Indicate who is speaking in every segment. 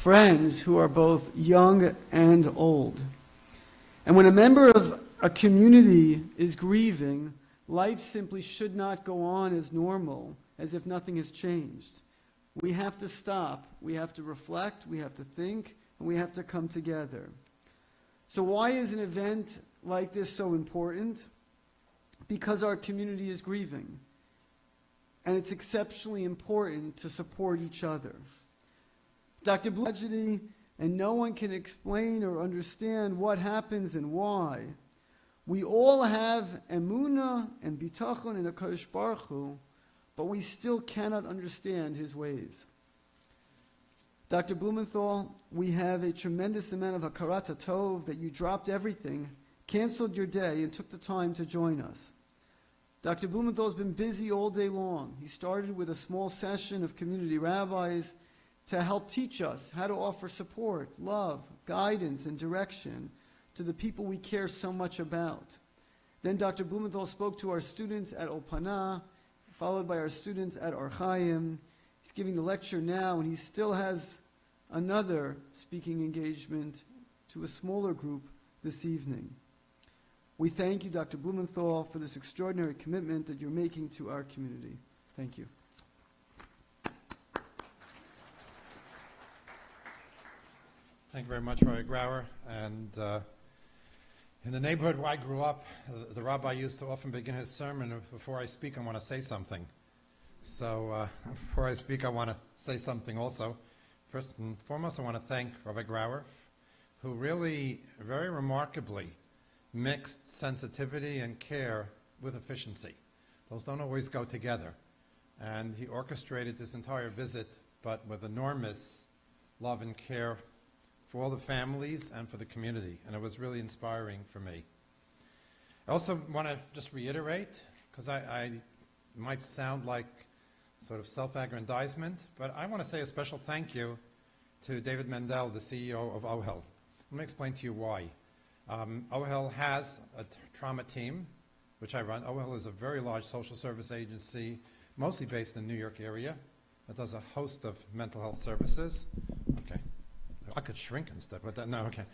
Speaker 1: friends who are both young and old. And when a member of a community is grieving, life simply should not go on as normal, as if nothing has changed. We have to stop, we have to reflect, we have to think, and we have to come together. So why is an event like this so important? Because our community is grieving. And it's exceptionally important to support each other. Dr. Blumenthal, and no one can explain or understand what happens and why. We all have emunah and bitachon in HaKadosh Baruch Hu, but we still cannot understand his ways. Dr. Blumenthal, we have a tremendous amount of hakarat tov that you dropped everything, canceled your day, and took the time to join us. Dr. Blumenthal has been busy all day long. He started with a small session of community rabbis to help teach us how to offer support, love, guidance, and direction to the people we care so much about. Then Dr. Blumenthal spoke to our students at Olpana, followed by our students at Archaim. He's giving the lecture now, and he still has another speaking engagement to a smaller group this evening. We thank you, Dr. Blumenthal, for this extraordinary commitment that you're making to our community. Thank you.
Speaker 2: Thank you very much, Rabbi Grauer. And in the neighborhood where I grew up, the rabbi used to often begin his sermon, before I speak, I want to say something. So before I speak, I want to say something also. First and foremost, I want to thank Rabbi Grauer, who really, very remarkably, mixed sensitivity and care with efficiency. Those don't always go together. And he orchestrated this entire visit, but with enormous love and care for all the families and for the community, and it was really inspiring for me. I also want to just reiterate, because I might sound like sort of self-aggrandizement, but I want to say a special thank you to David Mendel, the CEO of OHEL. Let me explain to you why. OHEL has a trauma team, which I run. OHEL is a very large social service agency, mostly based in the New York area, that does a host of mental health services. Okay. I could shrink instead, but no, okay.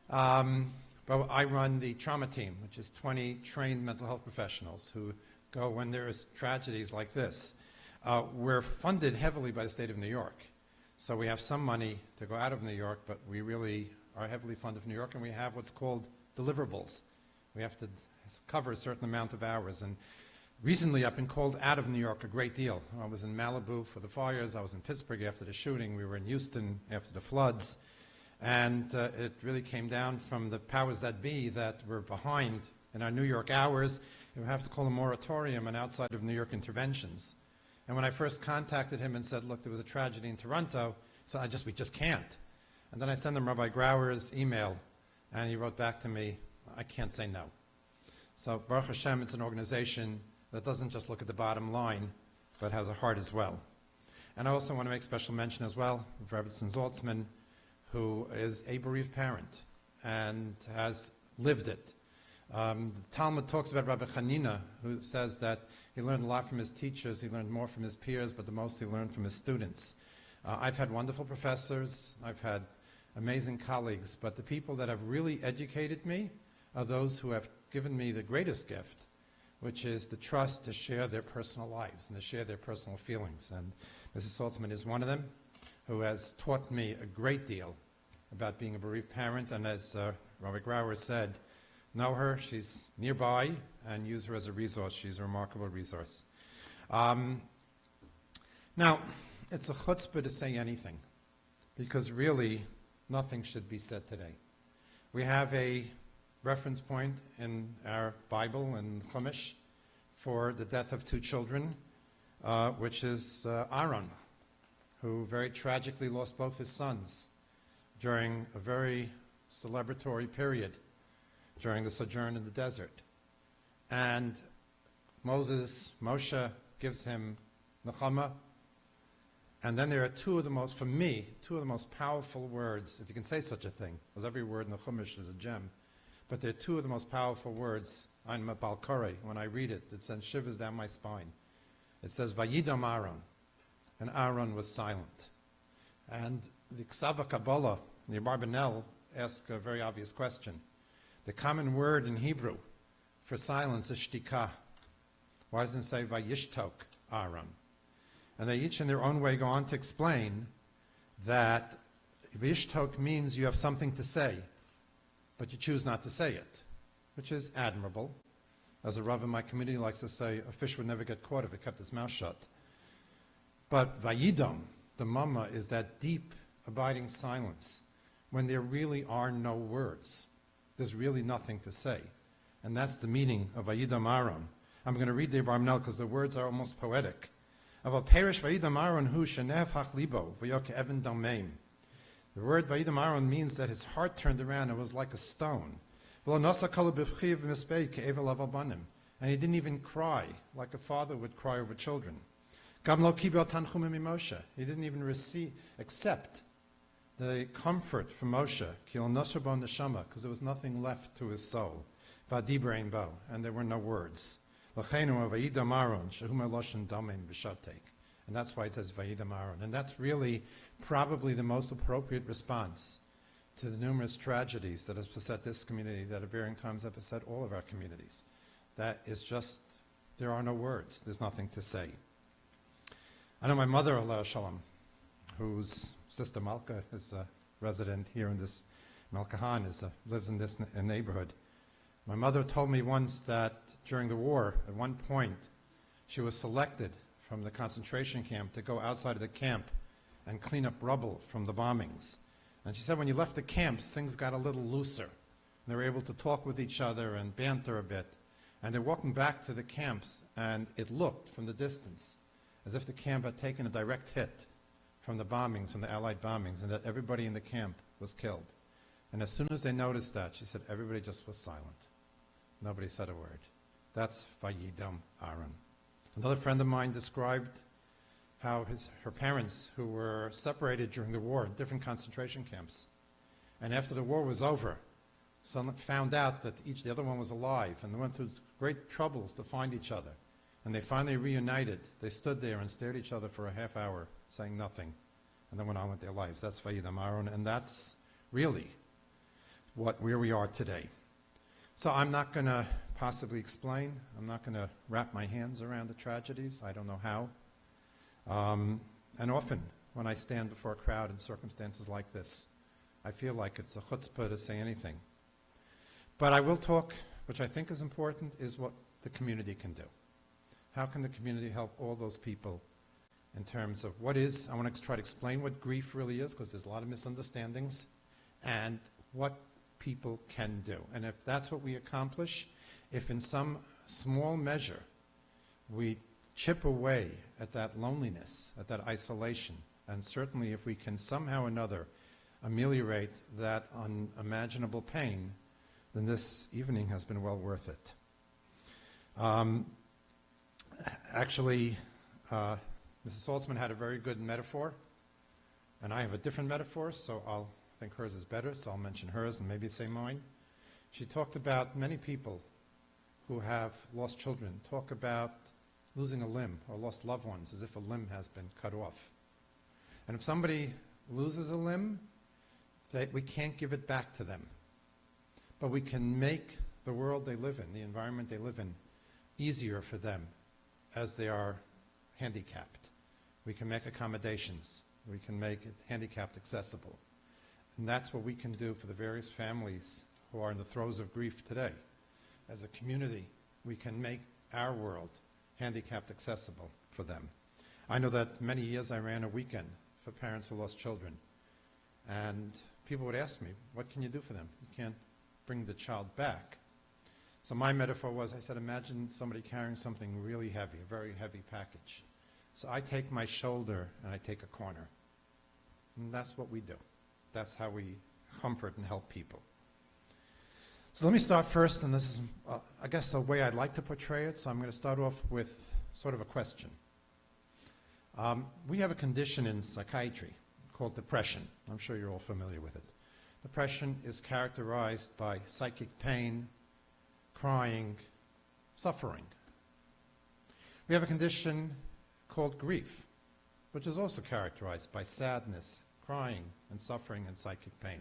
Speaker 2: But I run the trauma team, which is 20 trained mental health professionals who go when there is tragedies like this. We're funded heavily by the state of New York. So we have some money to go out of New York, but we really are heavily funded from New York, and we have what's called deliverables. We have to cover a certain amount of hours. And recently I've been called out of New York a great deal. I was in Malibu for the fires. I was in Pittsburgh after the shooting. We were in Houston after the floods. And it really came down from the powers that be that were behind in our New York hours. You have to call a moratorium on outside of New York interventions. And when I first contacted him and said, look, there was a tragedy in Toronto, so we just can't. And then I sent him Rabbi Grauer's email, and he wrote back to me, I can't say no. So Baruch Hashem, it's an organization that doesn't just look at the bottom line, but has a heart as well. And I also want to make special mention as well of Rabbi Zaltzman, who is a bereaved parent and has lived it. The Talmud talks about Rabbi Hanina, who says that he learned a lot from his teachers, he learned more from his peers, but the most he learned from his students. I've had wonderful professors, I've had amazing colleagues, but the people that have really educated me are those who have given me the greatest gift, which is the trust to share their personal lives and to share their personal feelings. And Mrs. Saltzman is one of them, who has taught me a great deal about being a bereaved parent. And as Rabbi Grauer said, know her, she's nearby, and use her as a resource. She's a remarkable resource. Now, it's a chutzpah to say anything, because really nothing should be said today. We have a reference point in our Bible and Chumash for the death of two children, which is Aaron, who very tragically lost both his sons during a very celebratory period during the sojourn in the desert. And Moshe gives him Nechama. And then there are two of the most powerful words, if you can say such a thing, because every word in the Chumash is a gem. But they're two of the most powerful words. I'm a Balkare. When I read it, it sends shivers down my spine. It says, Vayidam Aaron. And Aaron was silent. And the Ksava Kabbalah, the Barbanel, ask a very obvious question. The common word in Hebrew for silence is shtika. Why doesn't it say vayishtok Aaron? And they each in their own way go on to explain that vayishtok means you have something to say, but you choose not to say it, which is admirable. As a Rav in my community likes to say, a fish would never get caught if it kept its mouth shut. But vayidam, the mama, is that deep, abiding silence when there really are no words. There's really nothing to say. And that's the meaning of vayidam Aaron. I'm going to read the Barbanel because the words are almost poetic. Aval perish vayidam Aaron hu shenev hach libo v'yok even dameim. The word vayidam Aaron means that his heart turned around and was like a stone. And he didn't even cry like a father would cry over children. He didn't even accept the comfort from Moshe, because there was nothing left to his soul. And there were no words. And that's why it says Vayidam Aaron. And that's really probably the most appropriate response to the numerous tragedies that have beset this community, that at varying times have beset all of our communities. That is just, there are no words. There's nothing to say. I know my mother, Aleh Shalom, whose sister Malka is a resident here in this, Malkahan lives in this neighborhood. My mother told me once that during the war, at one point, she was selected from the concentration camp to go outside of the camp and clean up rubble from the bombings. And she said when you left the camps, things got a little looser. And they were able to talk with each other and banter a bit. And they're walking back to the camps, and it looked from the distance as if the camp had taken a direct hit from the bombings, from the Allied bombings, and that everybody in the camp was killed. And as soon as they noticed that, she said everybody just was silent. Nobody said a word. That's Vayidam Aaron. Another friend of mine described how her parents, who were separated during the war in different concentration camps, and after the war was over, found out that the other one was alive, and they went through great troubles to find each other. And they finally reunited. They stood there and stared at each other for a half hour, saying nothing, and then went on with their lives. That's Vayidam Aaron, and that's really where we are today. So I'm not going to possibly explain. I'm not going to wrap my hands around the tragedies. I don't know how. And often, when I stand before a crowd in circumstances like this, I feel like it's a chutzpah to say anything. But I will talk, which I think is important, is what the community can do. How can the community help all those people in terms of what is, I want to try to explain what grief really is, because there's a lot of misunderstandings, and what people can do. And if that's what we accomplish, if in some small measure we chip away at that loneliness, at that isolation, and certainly if we can somehow or another ameliorate that unimaginable pain, then this evening has been well worth it. Actually, Mrs. Saltzman had a very good metaphor, and I have a different metaphor, so I think hers is better, so I'll mention hers and maybe say mine. She talked about many people who have lost children, talk about losing a limb or lost loved ones as if a limb has been cut off. And if somebody loses a limb, we can't give it back to them. But we can make the world they live in, the environment they live in, easier for them as they are handicapped. We can make accommodations. We can make it handicapped accessible. And that's what we can do for the various families who are in the throes of grief today. As a community, we can make our world handicapped accessible for them. I know that many years I ran a weekend for parents who lost children. And people would ask me, what can you do for them? You can't bring the child back. So my metaphor was, I said, imagine somebody carrying something really heavy, a very heavy package. So I take my shoulder and I take a corner. And that's what we do. That's how we comfort and help people. So let me start first, and this is, I guess, the way I'd like to portray it. So I'm going to start off with sort of a question. We have a condition in psychiatry called depression. I'm sure you're all familiar with it. Depression is characterized by psychic pain, crying, suffering. We have a condition called grief, which is also characterized by sadness, crying, and suffering and psychic pain.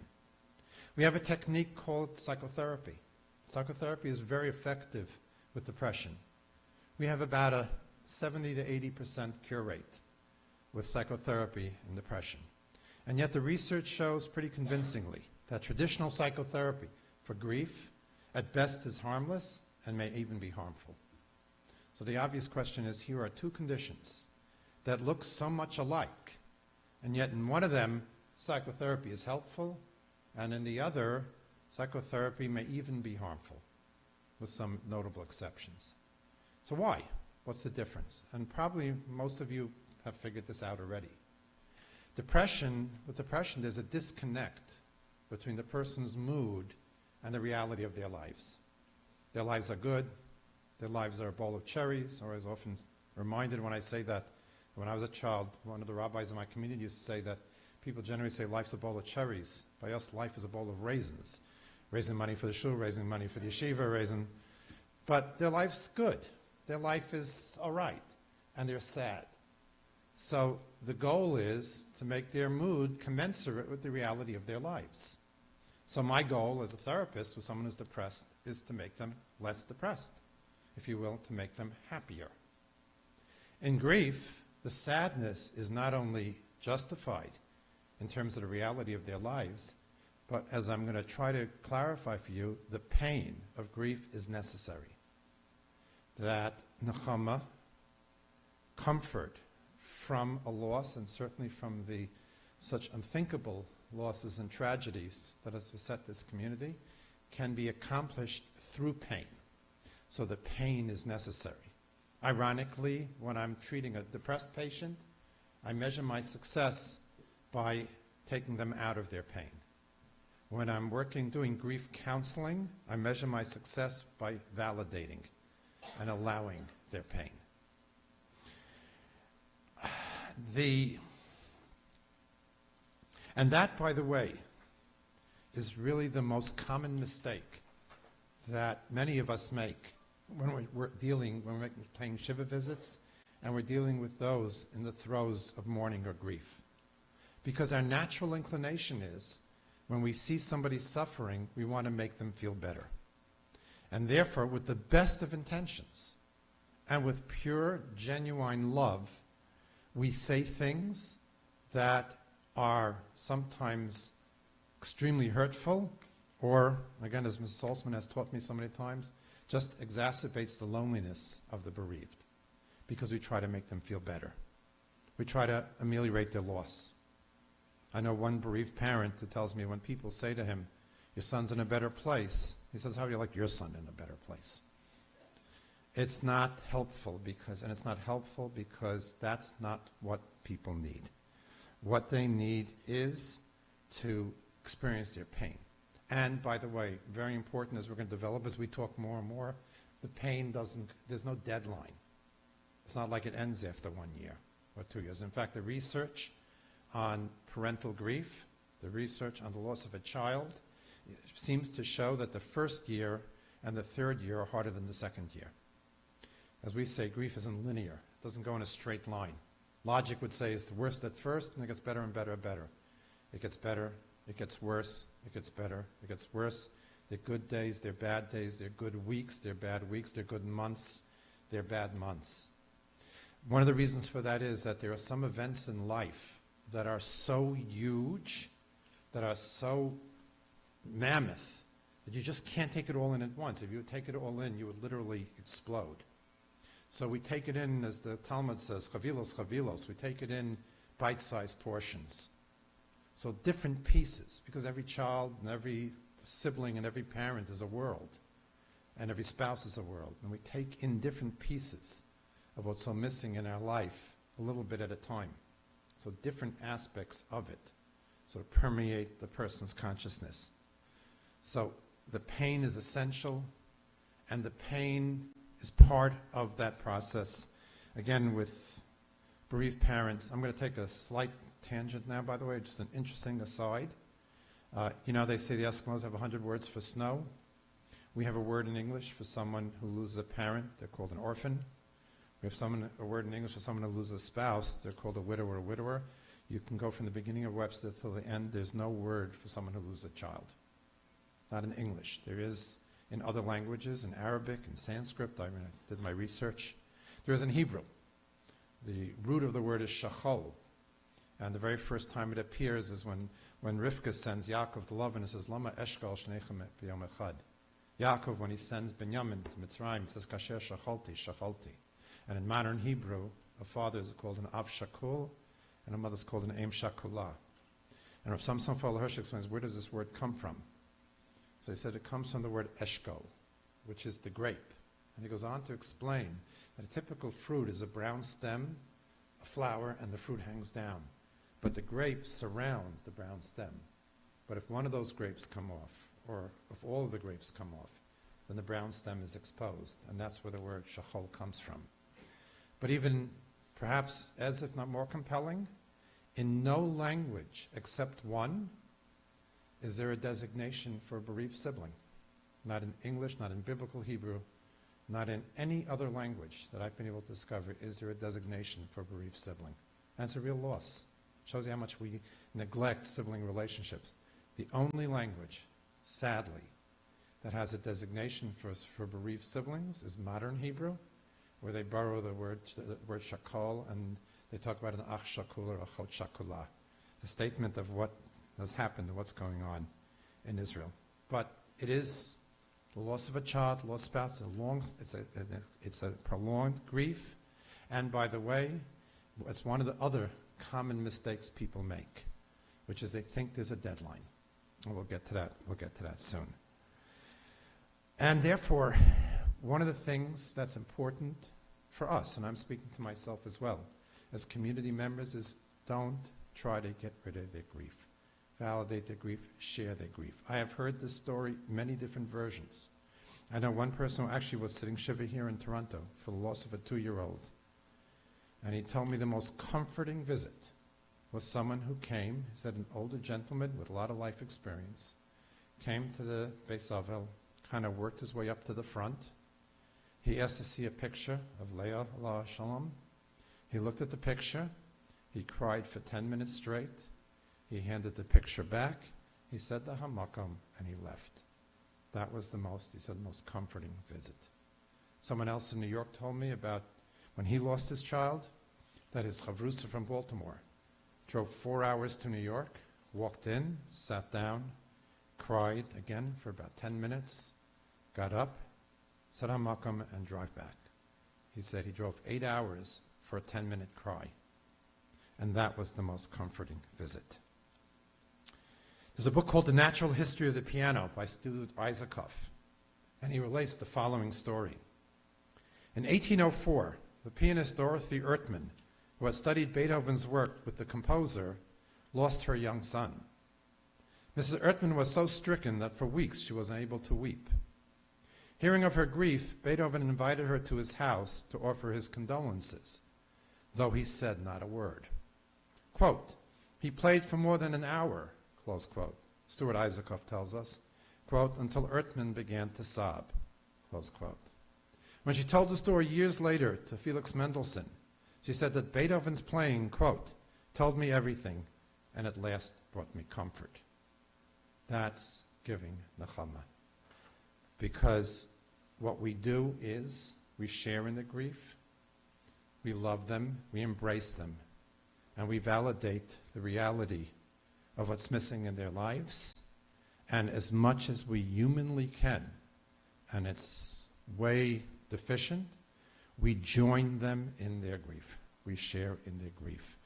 Speaker 2: We have a technique called psychotherapy. Psychotherapy is very effective with depression. We have about a 70 to 80% cure rate with psychotherapy in depression. And yet the research shows pretty convincingly that traditional psychotherapy for grief at best is harmless and may even be harmful. So the obvious question is, here are two conditions that look so much alike, and yet in one of them psychotherapy is helpful, and in the other psychotherapy may even be harmful, with some notable exceptions. So why? What's the difference? And probably most of you have figured this out already. With depression, there's a disconnect between the person's mood and the reality of their lives. Their lives are good. Their lives are a bowl of cherries, or I was often reminded when I say that, when I was a child, one of the rabbis in my community used to say that people generally say life's a bowl of cherries. By us, life is a bowl of raisins. Raising money for the shul, raising money for the yeshiva, but their life's good. Their life is all right, and they're sad. So the goal is to make their mood commensurate with the reality of their lives. So my goal as a therapist with someone who's depressed is to make them less depressed, if you will, to make them happier. In grief, the sadness is not only justified in terms of the reality of their lives, but as I'm going to try to clarify for you, the pain of grief is necessary. That nechama, comfort from a loss, and certainly from the such unthinkable losses and tragedies that has beset this community, can be accomplished through pain. So the pain is necessary. Ironically, when I'm treating a depressed patient, I measure my success by taking them out of their pain. When I'm doing grief counseling, I measure my success by validating and allowing their pain. And that, by the way, is really the most common mistake that many of us make when we're paying Shiva visits, and we're dealing with those in the throes of mourning or grief. Because our natural inclination is, when we see somebody suffering, we want to make them feel better. And therefore, with the best of intentions, and with pure, genuine love, we say things that are sometimes extremely hurtful, or, again, as Mrs. Salzman has taught me so many times, just exacerbates the loneliness of the bereaved, because we try to make them feel better. We try to ameliorate their loss. I know one bereaved parent who tells me when people say to him, your son's in a better place, he says, how do you like your son in a better place? It's not helpful because that's not what people need. What they need is to experience their pain. And by the way, very important as we're going to develop, as we talk more and more, the pain there's no deadline. It's not like it ends after 1 year or 2 years. In fact, the research on parental grief, the research on the loss of a child, seems to show that the first year and the third year are harder than the second year. As we say, grief isn't linear. It doesn't go in a straight line. Logic would say it's worst at first, and it gets better and better and better. It gets better, it gets worse, it gets better, it gets worse. There are good days, there are bad days, there are good weeks, there are bad weeks, there are good months, there are bad months. One of the reasons for that is that there are some events in life that are so huge, that are so mammoth, that you just can't take it all in at once. If you would take it all in, you would literally explode. So we take it in, as the Talmud says, chavilos, chavilos. We take it in bite-sized portions. So different pieces, because every child and every sibling and every parent is a world, and every spouse is a world. And we take in different pieces of what's so missing in our life, a little bit at a time. So different aspects of it sort of permeate the person's consciousness. So the pain is essential, and the pain is part of that process. Again, with bereaved parents, I'm going to take a slight tangent now, by the way, just an interesting aside. You know, they say the Eskimos have 100 words for snow. We have a word in English for someone who loses a parent. They're called an orphan. We have a word in English for someone who loses a spouse. They're called a widow or a widower. You can go from the beginning of Webster till the end. There's no word for someone who loses a child. Not in English. There is in other languages, in Arabic, in Sanskrit. I did my research. There is in Hebrew. The root of the word is shachol. And the very first time it appears is when Rivka sends Yaakov to Lavan, it says, Lama eshkal shnechem b'yom echad. Yaakov, when he sends Binyamin to Mitzrayim, he says, Kasher shachalti, shachalti. And in modern Hebrew, a father is called an av shakul, and a mother is called an aim shakulah. And Rav Samson Fowler Hirsch explains, where does this word come from? So he said it comes from the word eshkol, which is the grape. And he goes on to explain that a typical fruit is a brown stem, a flower, and the fruit hangs down. But the grape surrounds the brown stem. But if one of those grapes come off, or if all of the grapes come off, then the brown stem is exposed. And that's where the word shachol comes from. But even perhaps as if not more compelling, in no language except one is there a designation for a bereaved sibling. Not in English, not in biblical Hebrew, not in any other language that I've been able to discover is there a designation for a bereaved sibling. And it's a real loss. Shows you how much we neglect sibling relationships. The only language, sadly, that has a designation for bereaved siblings is modern Hebrew, where they borrow the word shakol and they talk about an ach shakul or a chot shakulah, the statement of what has happened and what's going on in Israel. But it is the loss of a child, lost spouse, it's a prolonged grief. And by the way, it's one of the other common mistakes people make, which is they think there's a deadline. And we'll get to that. We'll get to that soon. And therefore, one of the things that's important for us, and I'm speaking to myself as well, as community members, is don't try to get rid of their grief. Validate their grief, share their grief. I have heard this story, many different versions. I know one person who actually was sitting Shiva here in Toronto for the loss of a 2-year-old. And he told me the most comforting visit was someone who came, he said an older gentleman with a lot of life experience, came to the Beis Avel, kind of worked his way up to the front. He asked to see a picture of Leah, Allah Shalom. He looked at the picture. He cried for 10 minutes straight. He handed the picture back. He said the Hamakom, and he left. That was the most comforting visit. Someone else in New York told me about when he lost his child, that his chavrusa from Baltimore drove 4 hours to New York, walked in, sat down, cried again for about 10 minutes, got up, said Hamakom, and drive back. He said he drove 8 hours for a 10-minute cry. And that was the most comforting visit. There's a book called The Natural History of the Piano by Stuart Isaacoff, and he relates the following story. In 1804, the pianist Dorothy Ertmann, who had studied Beethoven's work with the composer, lost her young son. Mrs. Ertmann was so stricken that for weeks she was unable to weep. Hearing of her grief, Beethoven invited her to his house to offer his condolences, though he said not a word. Quote, he played for more than an hour, close quote. Stuart Isaacoff tells us, quote, until Ertmann began to sob, close quote. When she told the story years later to Felix Mendelssohn, she said that Beethoven's playing, quote, told me everything and at last brought me comfort. That's giving nechama. Because what we do is we share in the grief, we love them, we embrace them, and we validate the reality of what's missing in their lives. And as much as we humanly can, and it's way deficient, we join them in their grief. We share in their grief.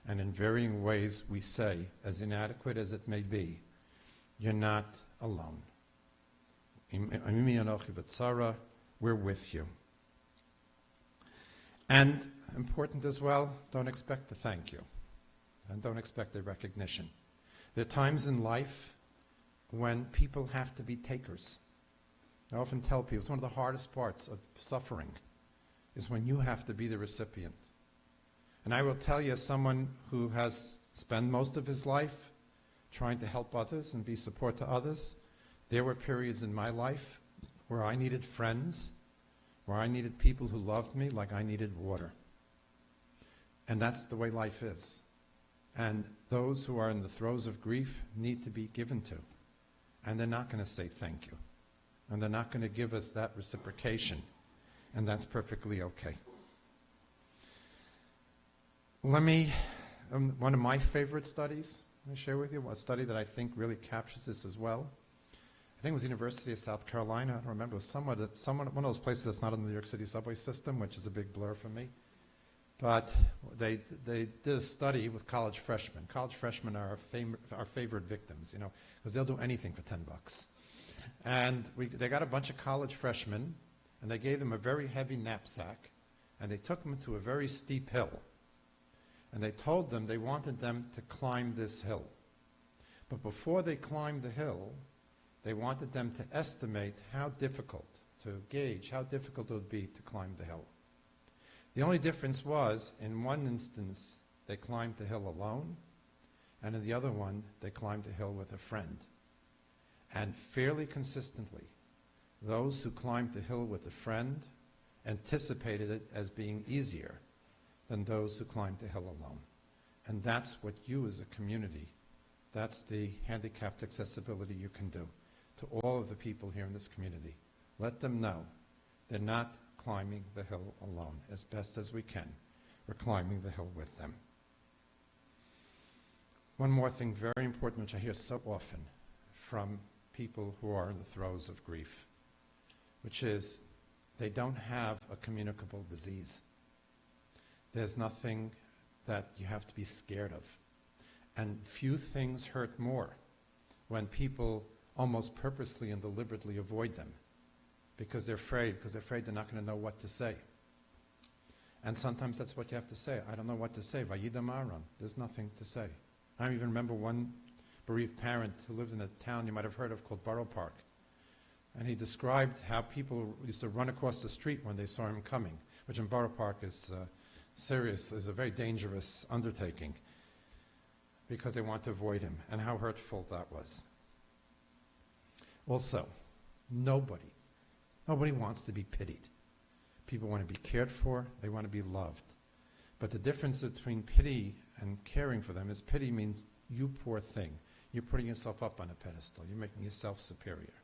Speaker 2: And in varying ways we say, as inadequate as it may be, you're not alone. We're with you. And important as well, don't expect a thank you. And don't expect a recognition. There are times in life when people have to be takers. I often tell people it's one of the hardest parts of suffering is when you have to be the recipient. And I will tell you, as someone who has spent most of his life trying to help others and be support to others, there were periods in my life where I needed friends, where I needed people who loved me like I needed water. And that's the way life is. And those who are in the throes of grief need to be given to. And they're not going to say thank you. And they're not going to give us that reciprocation. And that's perfectly okay. Let me, one of my favorite studies, let me share with you, a study that I think really captures this as well. I think it was the University of South Carolina. I don't remember. It was one of those places that's not in the New York City subway system, which is a big blur for me. But they did a study with college freshmen. College freshmen are our favorite victims, you know, because they'll do anything for $10. And they got a bunch of college freshmen, and they gave them a very heavy knapsack, and they took them to a very steep hill. And they told them they wanted them to climb this hill. But before they climbed the hill, they wanted them to estimate how difficult, to gauge how difficult it would be to climb the hill. The only difference was, in one instance, they climbed the hill alone, and in the other one, they climbed the hill with a friend. And fairly consistently, those who climbed the hill with a friend anticipated it as being easier than those who climbed the hill alone. And that's what you as a community, that's the handicapped accessibility you can do to all of the people here in this community. Let them know they're not climbing the hill alone. As best as we can, we're climbing the hill with them. One more thing very important, which I hear so often from people who are in the throes of grief, which is they don't have a communicable disease. There's nothing that you have to be scared of. And few things hurt more when people almost purposely and deliberately avoid them because they're afraid they're not going to know what to say. And sometimes that's what you have to say. I don't know what to say. Vayidam Aaron. There's nothing to say. I even remember one bereaved parent who lived in a town you might have heard of called Borough Park. And he described how people used to run across the street when they saw him coming, which in Borough Park is is a very dangerous undertaking because they want to avoid him, and how hurtful that was. Also, nobody wants to be pitied. People want to be cared for, they want to be loved. But the difference between pity and caring for them is pity means you poor thing. You're putting yourself up on a pedestal. You're making yourself superior.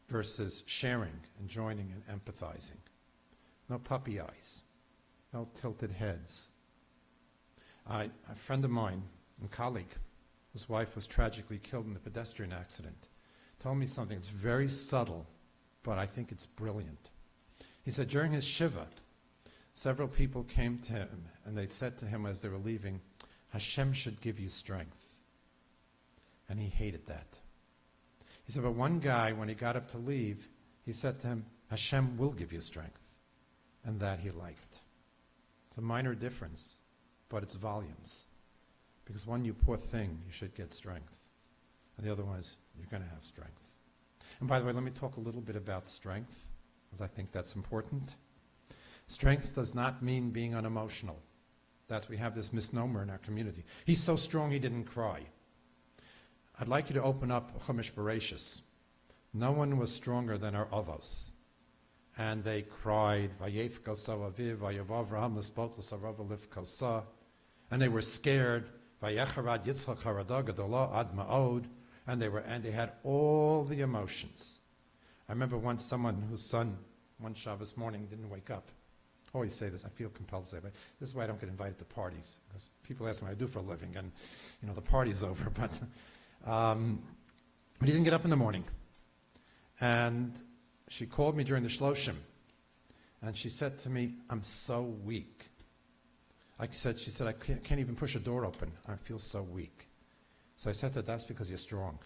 Speaker 2: Versus sharing and joining and empathizing. No puppy eyes. No tilted heads. A friend of mine, a colleague, whose wife was tragically killed in a pedestrian accident, told me something that's very subtle, but I think it's brilliant. He said during his Shiva, several people came to him and they said to him as they were leaving, Hashem should give you strength. And he hated that. He said, but one guy, when he got up to leave, he said to him, Hashem will give you strength. And that he liked. It's a minor difference, but it's volumes. Because one, you poor thing, you should get strength. And the other one is, you're going to have strength. And by the way, let me talk a little bit about strength, because I think that's important. Strength does not mean being unemotional. We have this misnomer in our community. He's so strong he didn't cry. I'd like you to open up Chumash Bereshis. No one was stronger than our avos. And they cried, Vayef kosa aviv, Vayev Avraham l'spotlus arava liv kosa. And they were scared, Vayecharad Yitzchak harada gadola ad ma'od. And they had all the emotions. I remember once someone whose son, one Shabbos morning, didn't wake up. I always say this, I feel compelled to say, but this is why I don't get invited to parties. Because people ask me what I do for a living, and the party's over. But he didn't get up in the morning. And she called me during the Shloshim, and she said to me, I'm so weak. She said, I can't even push a door open. I feel so weak. So I said to her, that's because you're strong.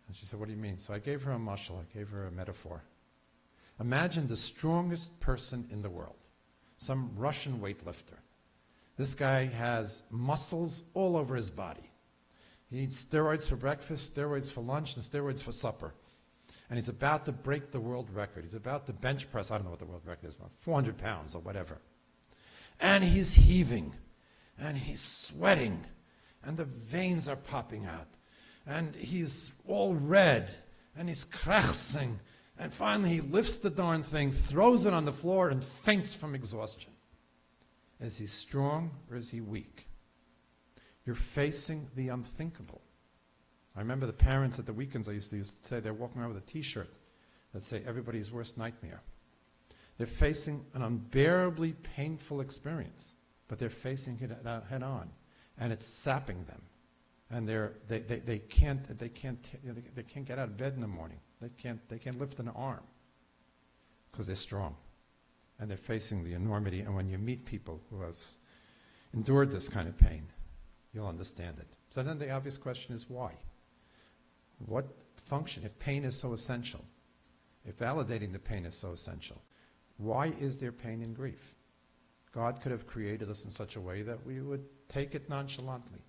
Speaker 2: And she said, what do you mean? So I gave her a mashal, I gave her a metaphor. Imagine the strongest person in the world, some Russian weightlifter. This guy has muscles all over his body. He eats steroids for breakfast, steroids for lunch, and steroids for supper. And he's about to break the world record. He's about to bench press, I don't know what the world record is, about 400 pounds or whatever. And he's heaving, and he's sweating, and the veins are popping out. And he's all red, and he's krachsing. And finally he lifts the darn thing, throws it on the floor, and faints from exhaustion. Is he strong or is he weak? You're facing the unthinkable. I remember the parents at the weekends I used to say they're walking around with a T-shirt that say everybody's worst nightmare. They're facing an unbearably painful experience, but they're facing it head on, and it's sapping them, and they can't get out of bed in the morning. They can't lift an arm because they're strong, and they're facing the enormity. And when you meet people who have endured this kind of pain, you'll understand it. So then the obvious question is why? What function, if pain is so essential, if validating the pain is so essential, why is there pain and grief? God could have created us in such a way that we would take it nonchalantly.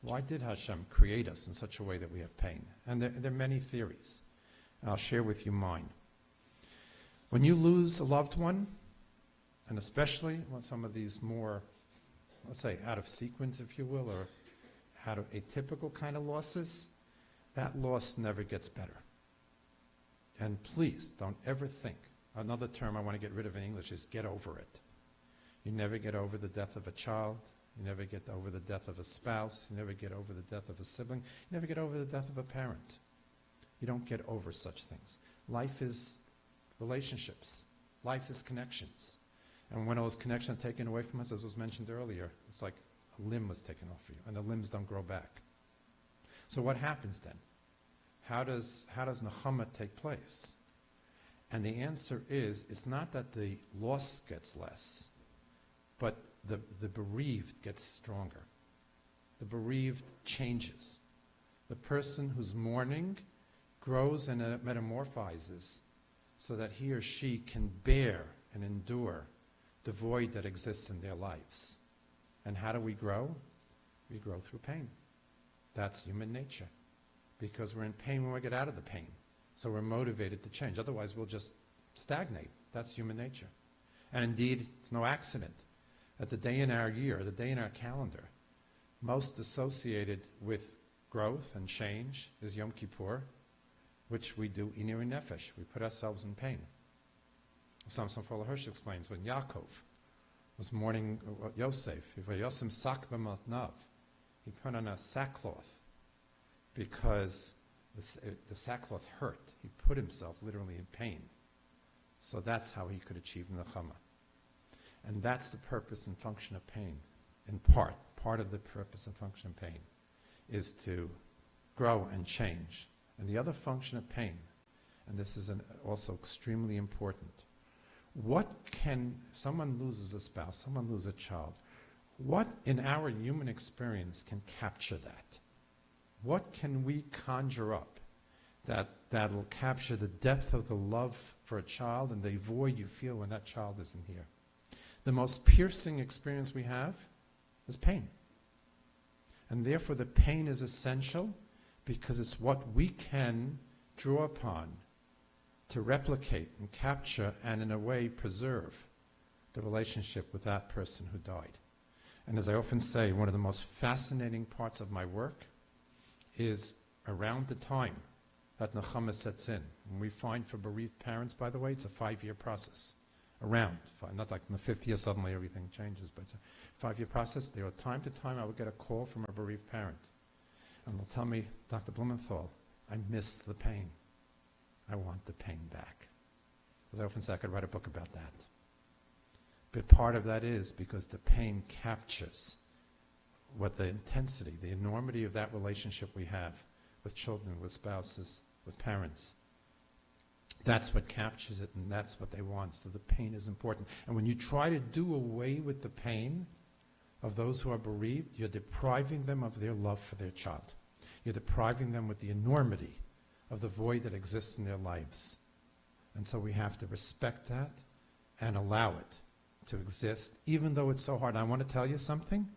Speaker 2: Why did Hashem create us in such a way that we have pain? And there are many theories. I'll share with you mine. When you lose a loved one, and especially when some of these more, let's say, out of sequence, if you will, or out of atypical kind of losses, that loss never gets better. And please don't ever think, another term I want to get rid of in English is get over it. You never get over the death of a child. You never get over the death of a spouse. You never get over the death of a sibling. You never get over the death of a parent. You don't get over such things. Life is relationships. Life is connections. And when those connections are taken away from us, as was mentioned earlier, it's like a limb was taken off of you, and the limbs don't grow back. So what happens then? How does nechama take place? And the answer is, it's not that the loss gets less, but the bereaved gets stronger. The bereaved changes. The person who's mourning grows and metamorphizes so that he or she can bear and endure the void that exists in their lives. And how do we grow? We grow through pain. That's human nature. Because we're in pain when we get out of the pain. So we're motivated to change. Otherwise, we'll just stagnate. That's human nature. And indeed, it's no accident that the day in our year, the day in our calendar, most associated with growth and change is Yom Kippur, which we do inir nefesh. We put ourselves in pain. Samson Fuller Hirsch explains when Yaakov was mourning Yosef, Yosim sak b'matnav, he put on a sackcloth because the sackcloth hurt. He put himself literally in pain. So that's how he could achieve nechama. And that's the purpose and function of pain, in part. Part of the purpose and function of pain is to grow and change. And the other function of pain, and this is also extremely important, what can, someone loses a spouse, someone loses a child, what in our human experience can capture that? What can we conjure up that'll capture the depth of the love for a child and the void you feel when that child isn't here? The most piercing experience we have is pain. And therefore the pain is essential because it's what we can draw upon to replicate and capture and in a way preserve the relationship with that person who died. And as I often say, one of the most fascinating parts of my work is around the time that nechama sets in. And we find for bereaved parents, by the way, it's a 5-year process. Around, not like in the 5th year suddenly everything changes, but it's a 5-year process. There are time to time I would get a call from a bereaved parent, and they'll tell me, Dr. Blumenthal, I missed the pain. I want the pain back. As I often say, I could write a book about that. But part of that is because the pain captures what the intensity, the enormity of that relationship we have with children, with spouses, with parents. That's what captures it, and that's what they want. So the pain is important. And when you try to do away with the pain of those who are bereaved, you're depriving them of their love for their child. You're depriving them with the enormity of the void that exists in their lives. And so we have to respect that and allow it to exist, even though it's so hard. I want to tell you something.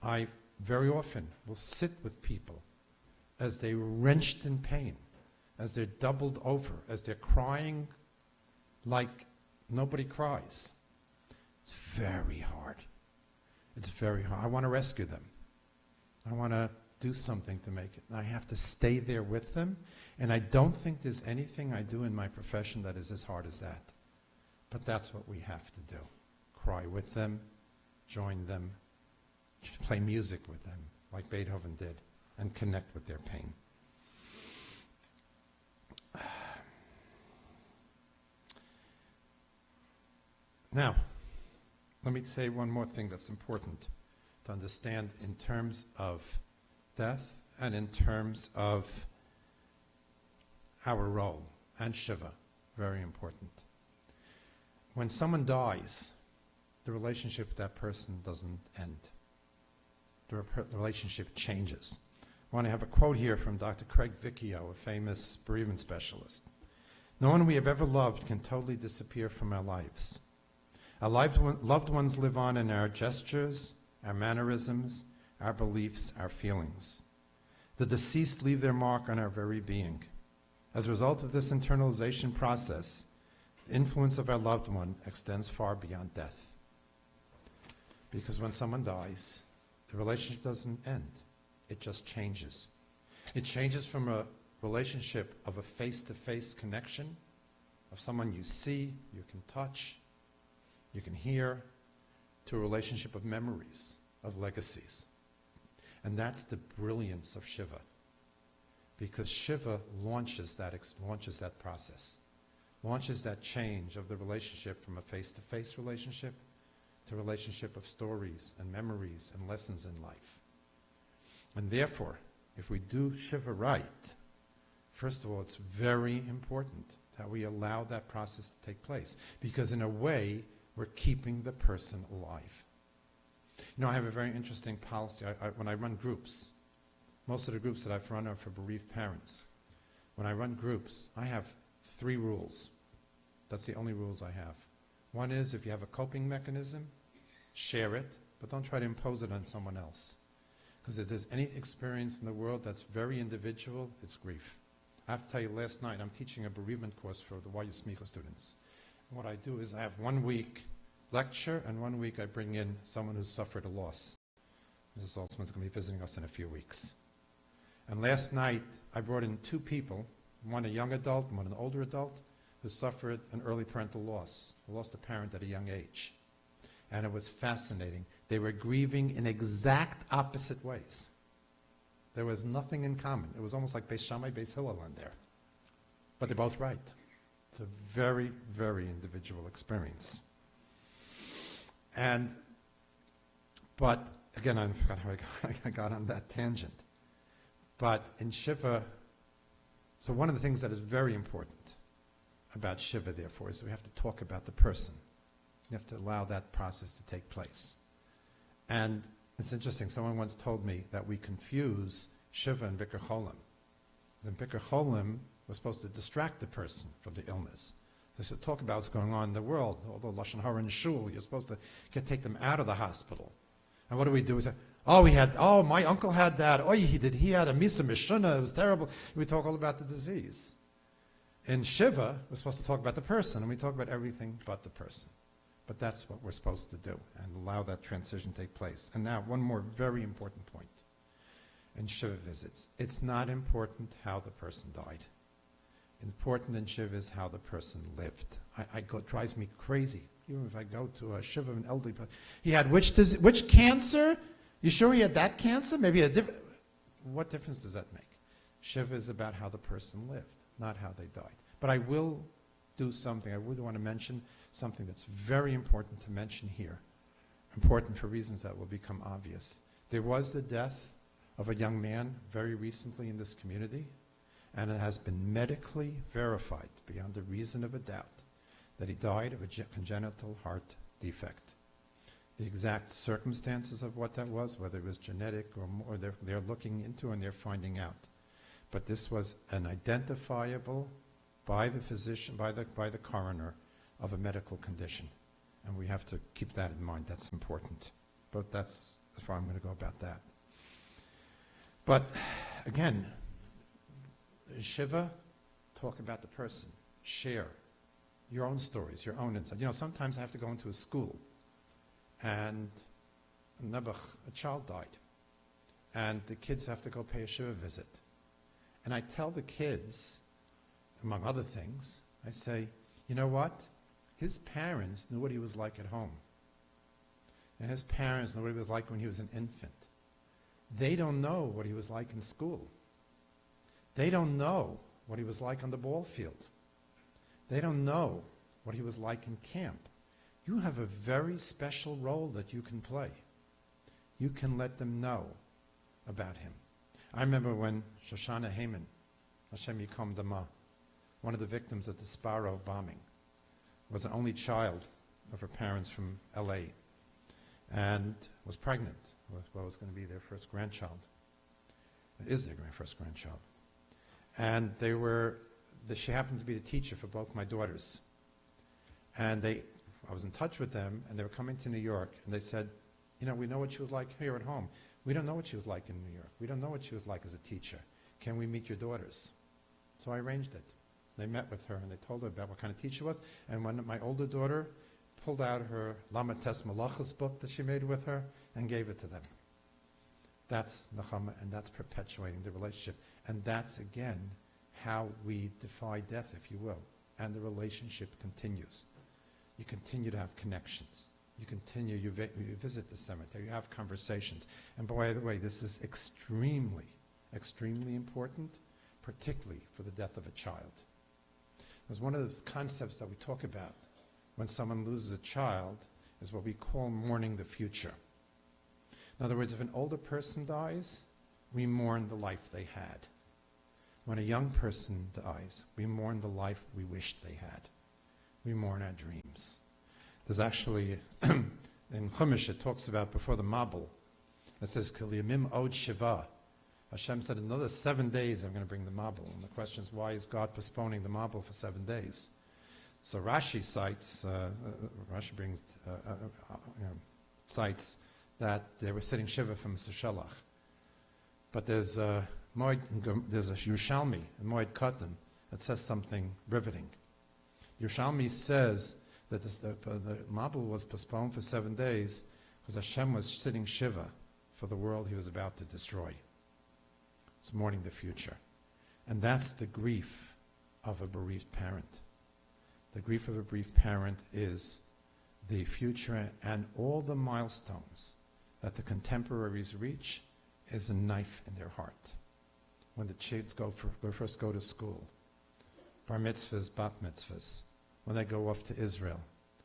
Speaker 2: I very often will sit with people as they're wrenched in pain, as they're doubled over, as they're crying like nobody cries. It's very hard. It's very hard. I want to rescue them. I want to do something to make it. And I have to stay there with them. And I don't think there's anything I do in my profession that is as hard as that. But that's what we have to do. Cry with them, join them, play music with them, like Beethoven did, and connect with their pain. Now, let me say one more thing that's important to understand in terms of death and in terms of our role, and Shiva, very important. When someone dies, the relationship with that person doesn't end. The relationship changes. I want to have a quote here from Dr. Craig Vicchio, a famous bereavement specialist. No one we have ever loved can totally disappear from our lives. Our loved ones live on in our gestures, our mannerisms, our beliefs, our feelings. The deceased leave their mark on our very being. As a result of this internalization process, the influence of our loved one extends far beyond death. Because when someone dies, the relationship doesn't end. It just changes. It changes from a relationship of a face-to-face connection, of someone you see, you can touch, you can hear, to a relationship of memories, of legacies. And that's the brilliance of Shiva. Because Shiva launches that process, launches that change of the relationship from a face-to-face relationship to a relationship of stories and memories and lessons in life. And therefore, if we do Shiva right, first of all, it's very important that we allow that process to take place, because in a way, we're keeping the person alive. You know, I have a very interesting policy. When I run groups, most of the groups that I've run are for bereaved parents. When I run groups, I have 3 rules. That's the only rules I have. One is, if you have a coping mechanism, share it, but don't try to impose it on someone else. Because if there's any experience in the world that's very individual, it's grief. I have to tell you, last night, I'm teaching a bereavement course for the YU Smicha students. And what I do is I have 1 week lecture, and 1 week I bring in someone who's suffered a loss. Mrs. Saltzman's going to be visiting us in a few weeks. And last night, I brought in 2 people, one a young adult and one an older adult, who suffered an early parental loss, who lost a parent at a young age. And it was fascinating. They were grieving in exact opposite ways. There was nothing in common. It was almost like Beis Shammai, Beis Hillel in there. But they're both right. It's a very, very individual experience. But again, I forgot how I got on that tangent. But in Shiva, so one of the things that is very important about Shiva, therefore, is we have to talk about the person. You have to allow that process to take place. And it's interesting, someone once told me that we confuse Shiva and Bikur Cholim. And Bikur Cholim was supposed to distract the person from the illness. They should talk about what's going on in the world. Although Lashon Hara and Shul, you're supposed to take them out of the hospital. And what do? We say, my uncle had that. Oh, he had a Misa Mishuna, it was terrible. We talk all about the disease. In Shiva, we're supposed to talk about the person, and we talk about everything but the person. But that's what we're supposed to do, and allow that transition to take place. And now, one more very important point in Shiva visits. It's not important how the person died. Important in Shiva is how the person lived. It drives me crazy. Even if I go to a Shiva of an elderly person, he had which cancer? You sure he had that cancer? Maybe a different. What difference does that make? Shiva is about how the person lived, not how they died. But I will do something. I would want to mention something that's very important to mention here. Important for reasons that will become obvious. There was the death of a young man very recently in this community, and it has been medically verified beyond a reason of a doubt that he died of a congenital heart defect. The exact circumstances of what that was, whether it was genetic or more, they're looking into and they're finding out. But this was an identifiable by the physician, by the coroner, of a medical condition. And we have to keep that in mind. That's important. But that's as far I'm going to go about that. But again, Shiva, talk about the person. Share your own stories, your own insight. You know, sometimes I have to go into a school, and a child died, and the kids have to go pay a Shiva visit. And I tell the kids, among other things, I say, you know what? His parents knew what he was like at home. And his parents knew what he was like when he was an infant. They don't know what he was like in school. They don't know what he was like on the ball field. They don't know what he was like in camp. You have a very special role that you can play. You can let them know about him. I remember when Shoshana Heyman, Hashem Yikom Dama, one of the victims of the Sparrow bombing, was an only child of her parents from LA and was pregnant with what was going to be their first grandchild. It is their first grandchild. And she happened to be the teacher for both my daughters. And I was in touch with them, and they were coming to New York, and they said, we know what she was like here at home. We don't know what she was like in New York. We don't know what she was like as a teacher. Can we meet your daughters? So I arranged it. They met with her, and they told her about what kind of teacher she was. And when my older daughter pulled out her Lama Tes Malachas book that she made with her and gave it to them. That's Nechama, and that's perpetuating the relationship. And that's, again, how we defy death, if you will. And the relationship continues. You continue to have connections. You continue, you visit the cemetery, you have conversations. And by the way, this is extremely, extremely important, particularly for the death of a child. Because one of the concepts that we talk about when someone loses a child is what we call mourning the future. In other words, if an older person dies, we mourn the life they had. When a young person dies, we mourn the life we wished they had. We mourn our dreams. There's actually, in Chumash, it talks about before the Mabul. It says, Kil Yamim Od Shiva. Hashem said, another 7 days I'm going to bring the Mabul. And the question is, why is God postponing the Mabul for 7 days? So Rashi cites, cites that they were sitting Shiva for Mr. Shalach. But there's a Yerushalmi, a Moed Katan, that says something riveting. Yerushalmi says that the Mabul was postponed for 7 days because Hashem was sitting Shiva for the world he was about to destroy. It's mourning the future. And that's the grief of a bereaved parent. The grief of a bereaved parent is the future, and all the milestones that the contemporaries reach is a knife in their heart. When the kids first go to school, bar mitzvahs, bat mitzvahs, when they go off to Israel,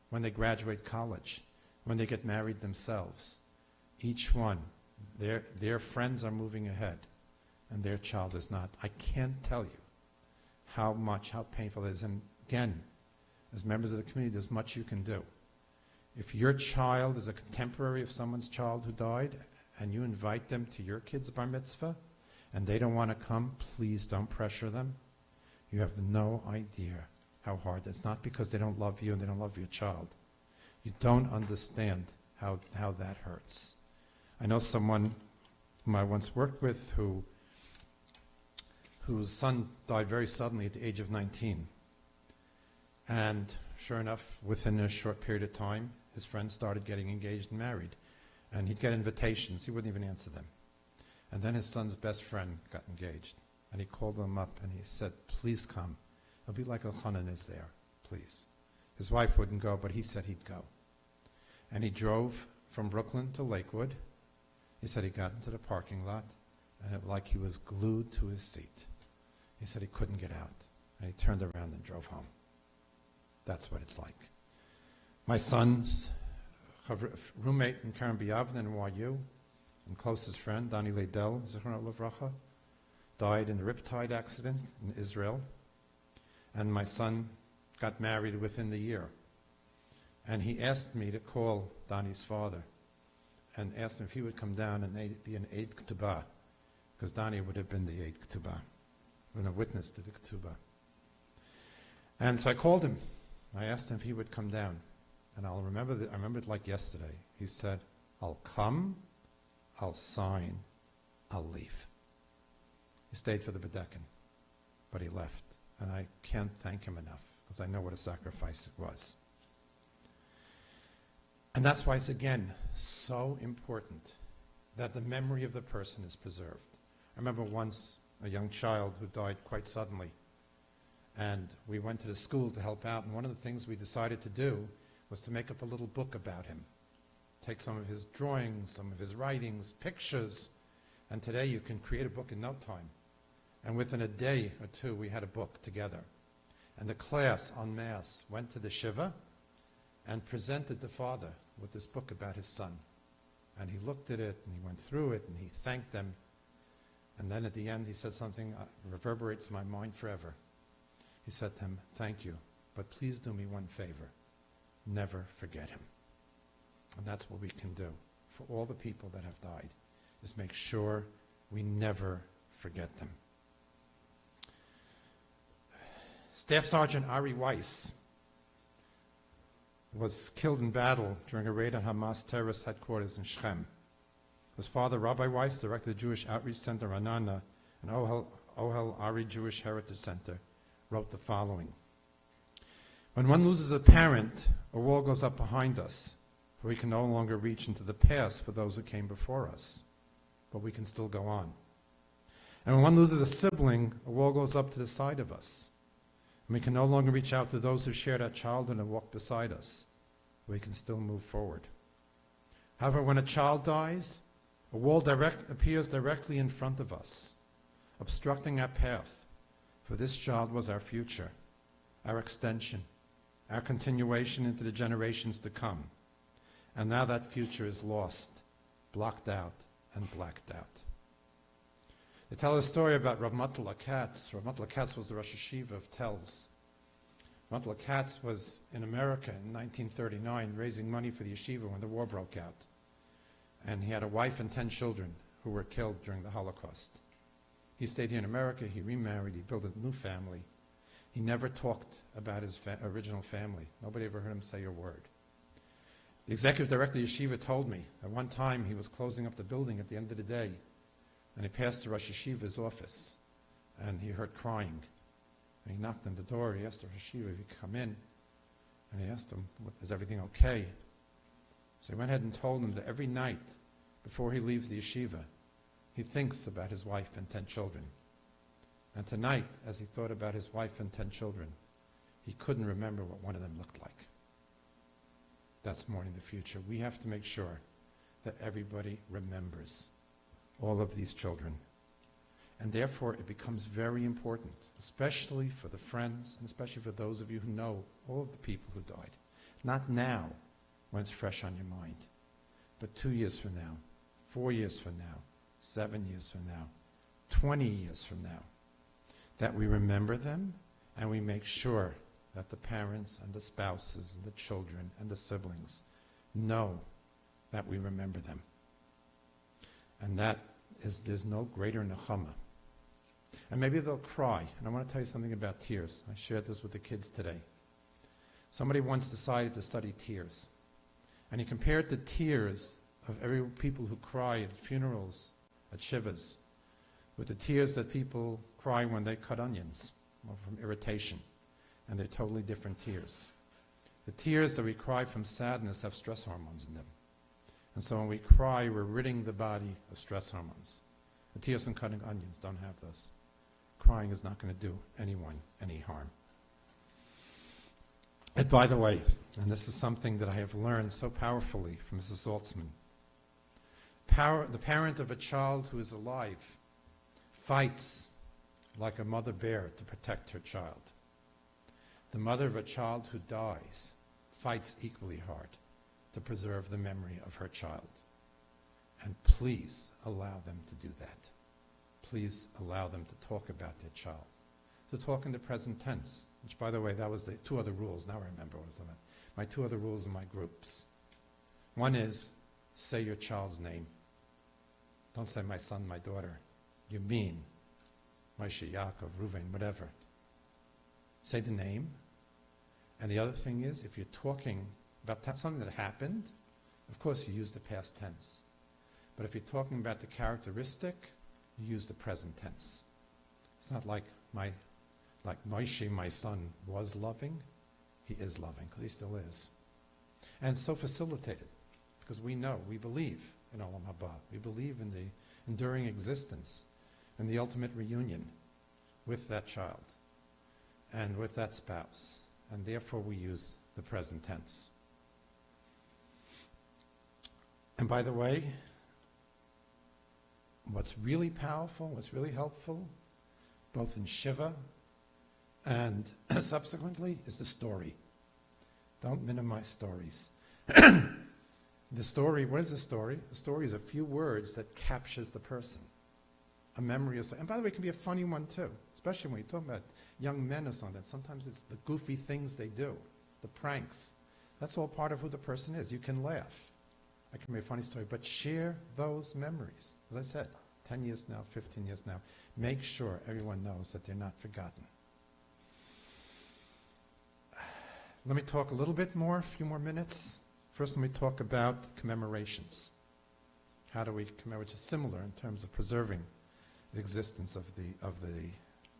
Speaker 2: when they graduate college, when they get married themselves. Each one, their friends are moving ahead, and their child is not. I can't tell you how painful it is. And again, as members of the community, there's much you can do. If your child is a contemporary of someone's child who died, and you invite them to your kid's bar mitzvah, and they don't want to come, please don't pressure them. You have no idea how hard. It's not because they don't love you and they don't love your child. You don't understand how that hurts. I know someone whom I once worked with whose son died very suddenly at the age of 19. And sure enough, within a short period of time, his friends started getting engaged and married. And he'd get invitations. He wouldn't even answer them. And then his son's best friend got engaged. And he called him up and he said, please come. It'll be like Elchanan is there, please. His wife wouldn't go, but he said he'd go. And he drove from Brooklyn to Lakewood. He said he got into the parking lot, and it was like he was glued to his seat. He said he couldn't get out. And he turned around and drove home. That's what it's like. My son's roommate in Karen Biavna in NYU, and closest friend, Dani Leidel, Zichrono Livracha, died in a riptide accident in Israel. And my son got married within the year. And he asked me to call Dani's father and asked him if he would come down and be an Eid Ketubah, because Dani would have been the Eid Ketubah, been a witness to the Ketubah. And so I called him. I asked him if he would come down. And I remember it like yesterday. He said, I'll come, I'll sign, I'll leave. He stayed for the Bedekin, but he left. And I can't thank him enough, because I know what a sacrifice it was. And that's why it's, again, so important that the memory of the person is preserved. I remember once a young child who died quite suddenly, and we went to the school to help out, and one of the things we decided to do was to make up a little book about him. Take some of his drawings, some of his writings, pictures, And today you can create a book in no time. And within a day or two, we had a book together. And the class en masse went to the Shiva and presented the father with this book about his son. And he looked at it, and he went through it, and he thanked them. And then at the end, he said something that reverberates in my mind forever. He said to him, "Thank you, but please do me one favor. Never forget him." And that's what we can do for all the people that have died, is make sure we never forget them. Staff Sergeant Ari Weiss was killed in battle during a raid on Hamas terrorist headquarters in Shechem. His father, Rabbi Weiss, directed the Jewish Outreach Center Ranana and OHEL Ari Jewish Heritage Center, wrote the following: "When one loses a parent, a wall goes up behind us, for we can no longer reach into the past for those who came before us, but we can still go on. And when one loses a sibling, a wall goes up to the side of us, and we can no longer reach out to those who shared our childhood and walked beside us, but we can still move forward. However, when a child dies, a wall appears directly in front of us, obstructing our path, for this child was our future, our extension, our continuation into the generations to come. And now that future is lost, blocked out, and blacked out." They tell a story about Rav Matla Katz. Rav Matla Katz was the Rosh Yeshiva of Telz. Matla Katz was in America in 1939 raising money for the yeshiva when the war broke out. And he had a wife and 10 children who were killed during the Holocaust. He stayed here in America, he remarried, he built a new family. He never talked about his original family. Nobody ever heard him say a word. The executive director of Yeshiva told me at one time he was closing up the building at the end of the day, and he passed the Rosh Yeshiva's office, and he heard crying. And he knocked on the door. He asked the Rosh Yeshiva if he could come in, and he asked him, "Is everything okay?" So he went ahead and told him that every night before he leaves the yeshiva, he thinks about his wife and 10 children. And tonight, as he thought about his wife and 10 children, he couldn't remember what one of them looked like. That's mourning the future. We have to make sure that everybody remembers all of these children. And therefore, it becomes very important, especially for the friends, and especially for those of you who know all of the people who died. Not now, when it's fresh on your mind, but 2 years from now, 4 years from now, 7 years from now, 20 years from now, that we remember them and we make sure that the parents and the spouses and the children and the siblings know that we remember them. And there's no greater nechama. And maybe they'll cry. And I want to tell you something about tears. I shared this with the kids today. Somebody once decided to study tears. And he compared the tears of every people who cry at funerals, at shivas, with the tears that people cry when they cut onions or from irritation. And they're totally different tears. The tears that we cry from sadness have stress hormones in them. And so when we cry, we're ridding the body of stress hormones. The tears from cutting onions don't have those. Crying is not going to do anyone any harm. And by the way, and this is something that I have learned so powerfully from Mrs. Saltzman, the parent of a child who is alive fights like a mother bear to protect her child. The mother of a child who dies fights equally hard to preserve the memory of her child. And please allow them to do that. Please allow them to talk about their child. To talk in the present tense, which, by the way, that was the 2 other rules. Now I remember what I was talking about. My 2 other rules in my groups. One is, say your child's name. Don't say my son, my daughter. You mean Moshe, Yaakov, Reuven, whatever. Say the name. And the other thing is, if you're talking about something that happened, of course you use the past tense. But if you're talking about the characteristic, you use the present tense. It's not like Moshe, my son, was loving. He is loving, because he still is. And it's so facilitated, because we know, we believe in Olam Haba. We believe in the enduring existence and the ultimate reunion with that child and with that spouse. And therefore we use the present tense. And by the way, what's really powerful, what's really helpful, both in Shiva and subsequently, is the story. Don't minimize stories. The story, what is a story? A story is a few words that captures the person. A memory of, and by the way, it can be a funny one too, especially when you're talking about young men or something. Sometimes it's the goofy things they do, the pranks. That's all part of who the person is. You can laugh. That can be a funny story, but share those memories. As I said, 10 years now, 15 years now. Make sure everyone knows that they're not forgotten. Let me talk a little bit more, a few more minutes. First, let me talk about commemorations. How do we commemorate, which is similar in terms of preserving the existence of the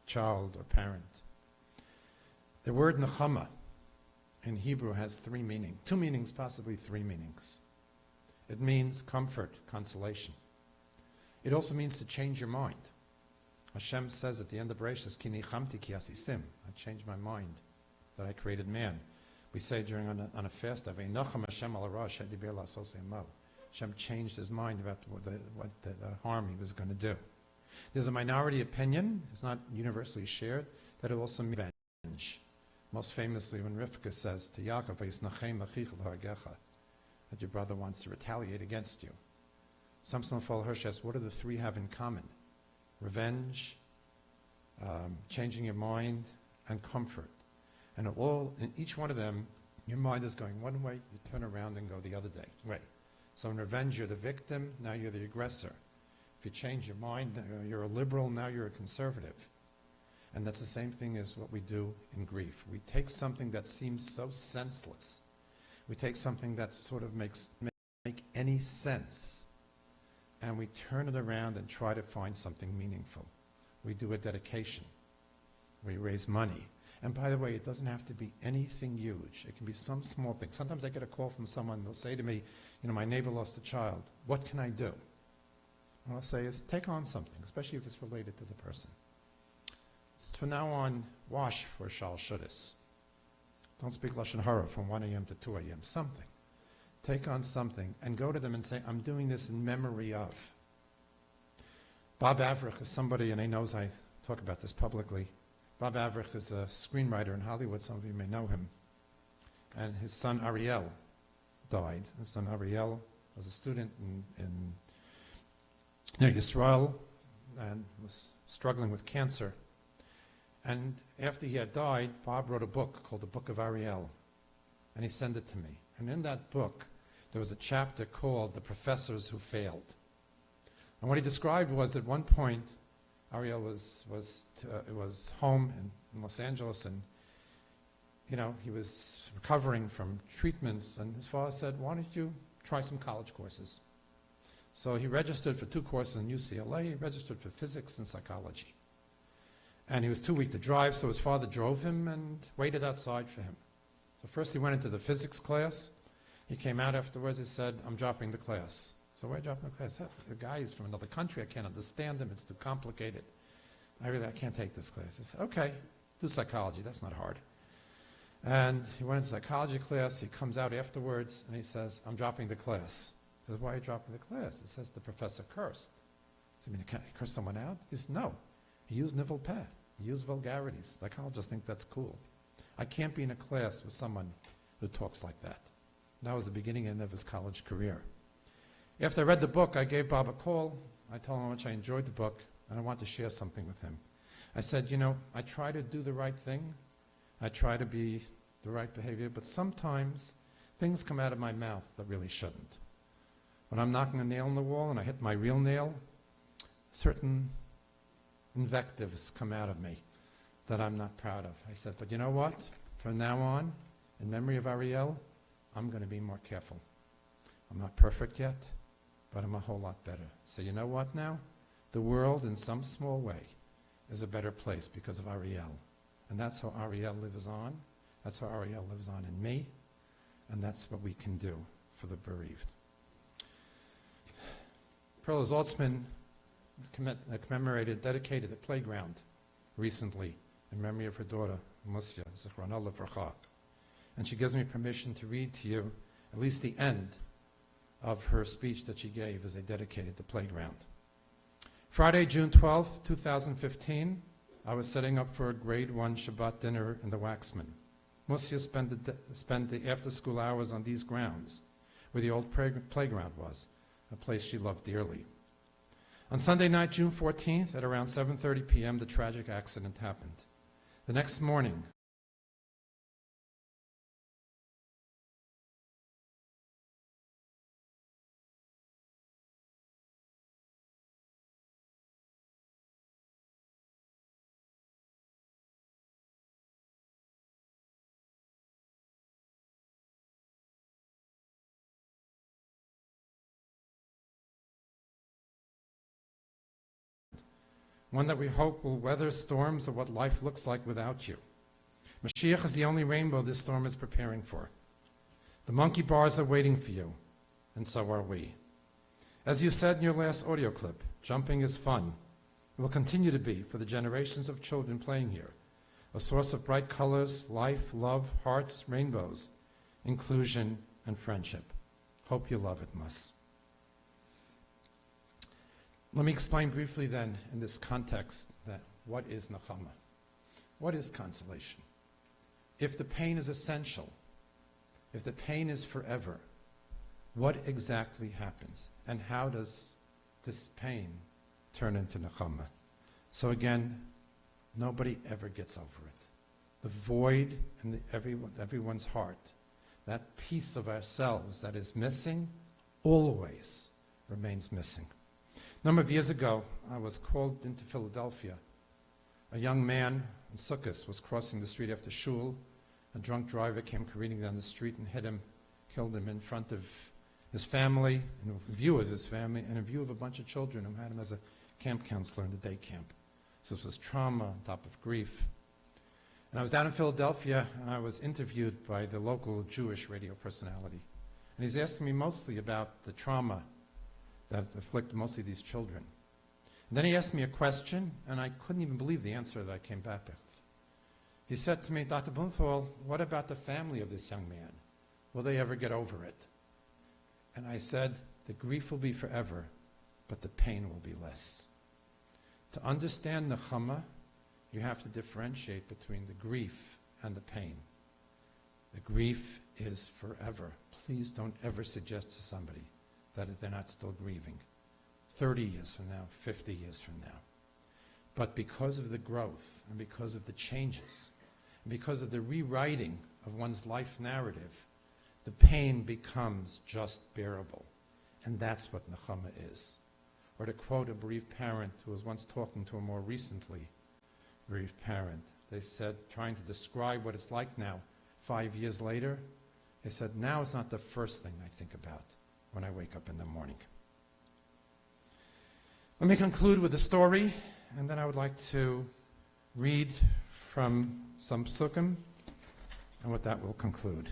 Speaker 2: child or parent. The word nechama in Hebrew has three meanings, two meanings, possibly three meanings. It means comfort, consolation. It also means to change your mind. Hashem says at the end of Bereshit, Ki nichamti ki asisim, I changed my mind that I created man. We say during on a fast, Hashem changed his mind about what the harm he was going to do. There's a minority opinion, it's not universally shared, that it also means revenge. Most famously when Rivka says to Yaakov, that your brother wants to retaliate against you. Samson Fal Hirsch asks, what do the three have in common? Revenge, changing your mind, and comfort. And in each one of them, your mind is going one way, you turn around and go the other way. So in revenge, you're the victim, now you're the aggressor. If you change your mind, you're a liberal, now you're a conservative. And that's the same thing as what we do in grief. We take something that seems so senseless. We take something that sort of make any sense, and we turn it around and try to find something meaningful. We do a dedication. We raise money. And by the way, it doesn't have to be anything huge. It can be some small thing. Sometimes I get a call from someone, they'll say to me, my neighbor lost a child. What can I do? What I'll say is, take on something, especially if it's related to the person. So from now on, wash for Shal Shuddis. Don't speak Lashon Hara from 1 a.m. to 2 a.m. Something. Take on something and go to them and say, I'm doing this in memory of. Bob Avrich is somebody, and he knows I talk about this publicly. Bob Avrich is a screenwriter in Hollywood. Some of you may know him. And his son Ariel died. His son Ariel was a student in near Yisrael and was struggling with cancer. And after he had died, Bob wrote a book called The Book of Ariel. And he sent it to me. And in that book, there was a chapter called The Professors Who Failed. And what he described was at one point, Ariel was home in Los Angeles, and he was recovering from treatments, and his father said, why don't you try some college courses? So he registered for 2 courses in UCLA. He registered for physics and psychology. And he was too weak to drive, so his father drove him and waited outside for him. So first he went into the physics class. He came out afterwards, he said, I'm dropping the class. So why are you dropping the class? The guy is from another country, I can't understand him, it's too complicated. I can't take this class. He said, okay, do psychology, that's not hard. And he went into psychology class, he comes out afterwards, and he says, I'm dropping the class. He says, why are you dropping the class? He says, the professor cursed. I mean, can he curse someone out? He says, no. He used nivell peh. He used vulgarities. Psychologists think that's cool. I can't be in a class with someone who talks like that. That was the beginning and end of his college career. After I read the book, I gave Bob a call. I told him how much I enjoyed the book, and I wanted to share something with him. I said, I try to do the right thing. I try to be the right behavior, but sometimes things come out of my mouth that really shouldn't. When I'm knocking a nail in the wall and I hit my real nail, certain invectives come out of me that I'm not proud of. I said, but you know what? From now on, in memory of Ariel, I'm going to be more careful. I'm not perfect yet, but I'm a whole lot better. So you know what now? The world, in some small way, is a better place because of Ariel. And that's how Ariel lives on. That's how Ariel lives on in me. And that's what we can do for the bereaved. Perla Zaltzman dedicated a playground recently in memory of her daughter, Musya, Zichronah Livracha. And she gives me permission to read to you at least the end of her speech that she gave as they dedicated the playground. Friday, June 12th, 2015, I was setting up for a grade 1 Shabbat dinner in the Waxman. Musia spent the after-school hours on these grounds, where the old playground was, a place she loved dearly. On Sunday night, June 14th, at around 7:30 p.m., the tragic accident happened. The next morning, one that we hope will weather storms of what life looks like without you. Mashiach is the only rainbow this storm is preparing for. The monkey bars are waiting for you, and so are we. As you said in your last audio clip, jumping is fun. It will continue to be for the generations of children playing here, a source of bright colors, life, love, hearts, rainbows, inclusion, and friendship. Hope you love it, Mus. Let me explain briefly then in this context that what is Nechama? What is consolation? If the pain is essential, if the pain is forever, what exactly happens? And how does this pain turn into Nechama? So again, nobody ever gets over it. The void in everyone's heart, that piece of ourselves that is missing, always remains missing. A number of years ago, I was called into Philadelphia. A young man in Sukkot was crossing the street after shul. A drunk driver came careening down the street and hit him, killed him in front of his family, in view of his family, and in view of a bunch of children who had him as a camp counselor in the day camp. So this was trauma on top of grief. And I was down in Philadelphia, and I was interviewed by the local Jewish radio personality. And he's asking me mostly about the trauma that afflicted mostly these children. And then he asked me a question, and I couldn't even believe the answer that I came back with. He said to me, Dr. Blumenthal, what about the family of this young man? Will they ever get over it? And I said, the grief will be forever, but the pain will be less. To understand Nechama, you have to differentiate between the grief and the pain. The grief is forever. Please don't ever suggest to somebody that they're not still grieving 30 years from now, 50 years from now. But because of the growth and because of the changes and because of the rewriting of one's life narrative, the pain becomes just bearable. And that's what Nechama is. Or to quote a bereaved parent who was once talking to a more recently bereaved parent, they said, trying to describe what it's like now, 5 years later, they said, now it's not the first thing I think about when I wake up in the morning. Let me conclude with a story, and then I would like to read from some psukim, and with that we'll conclude.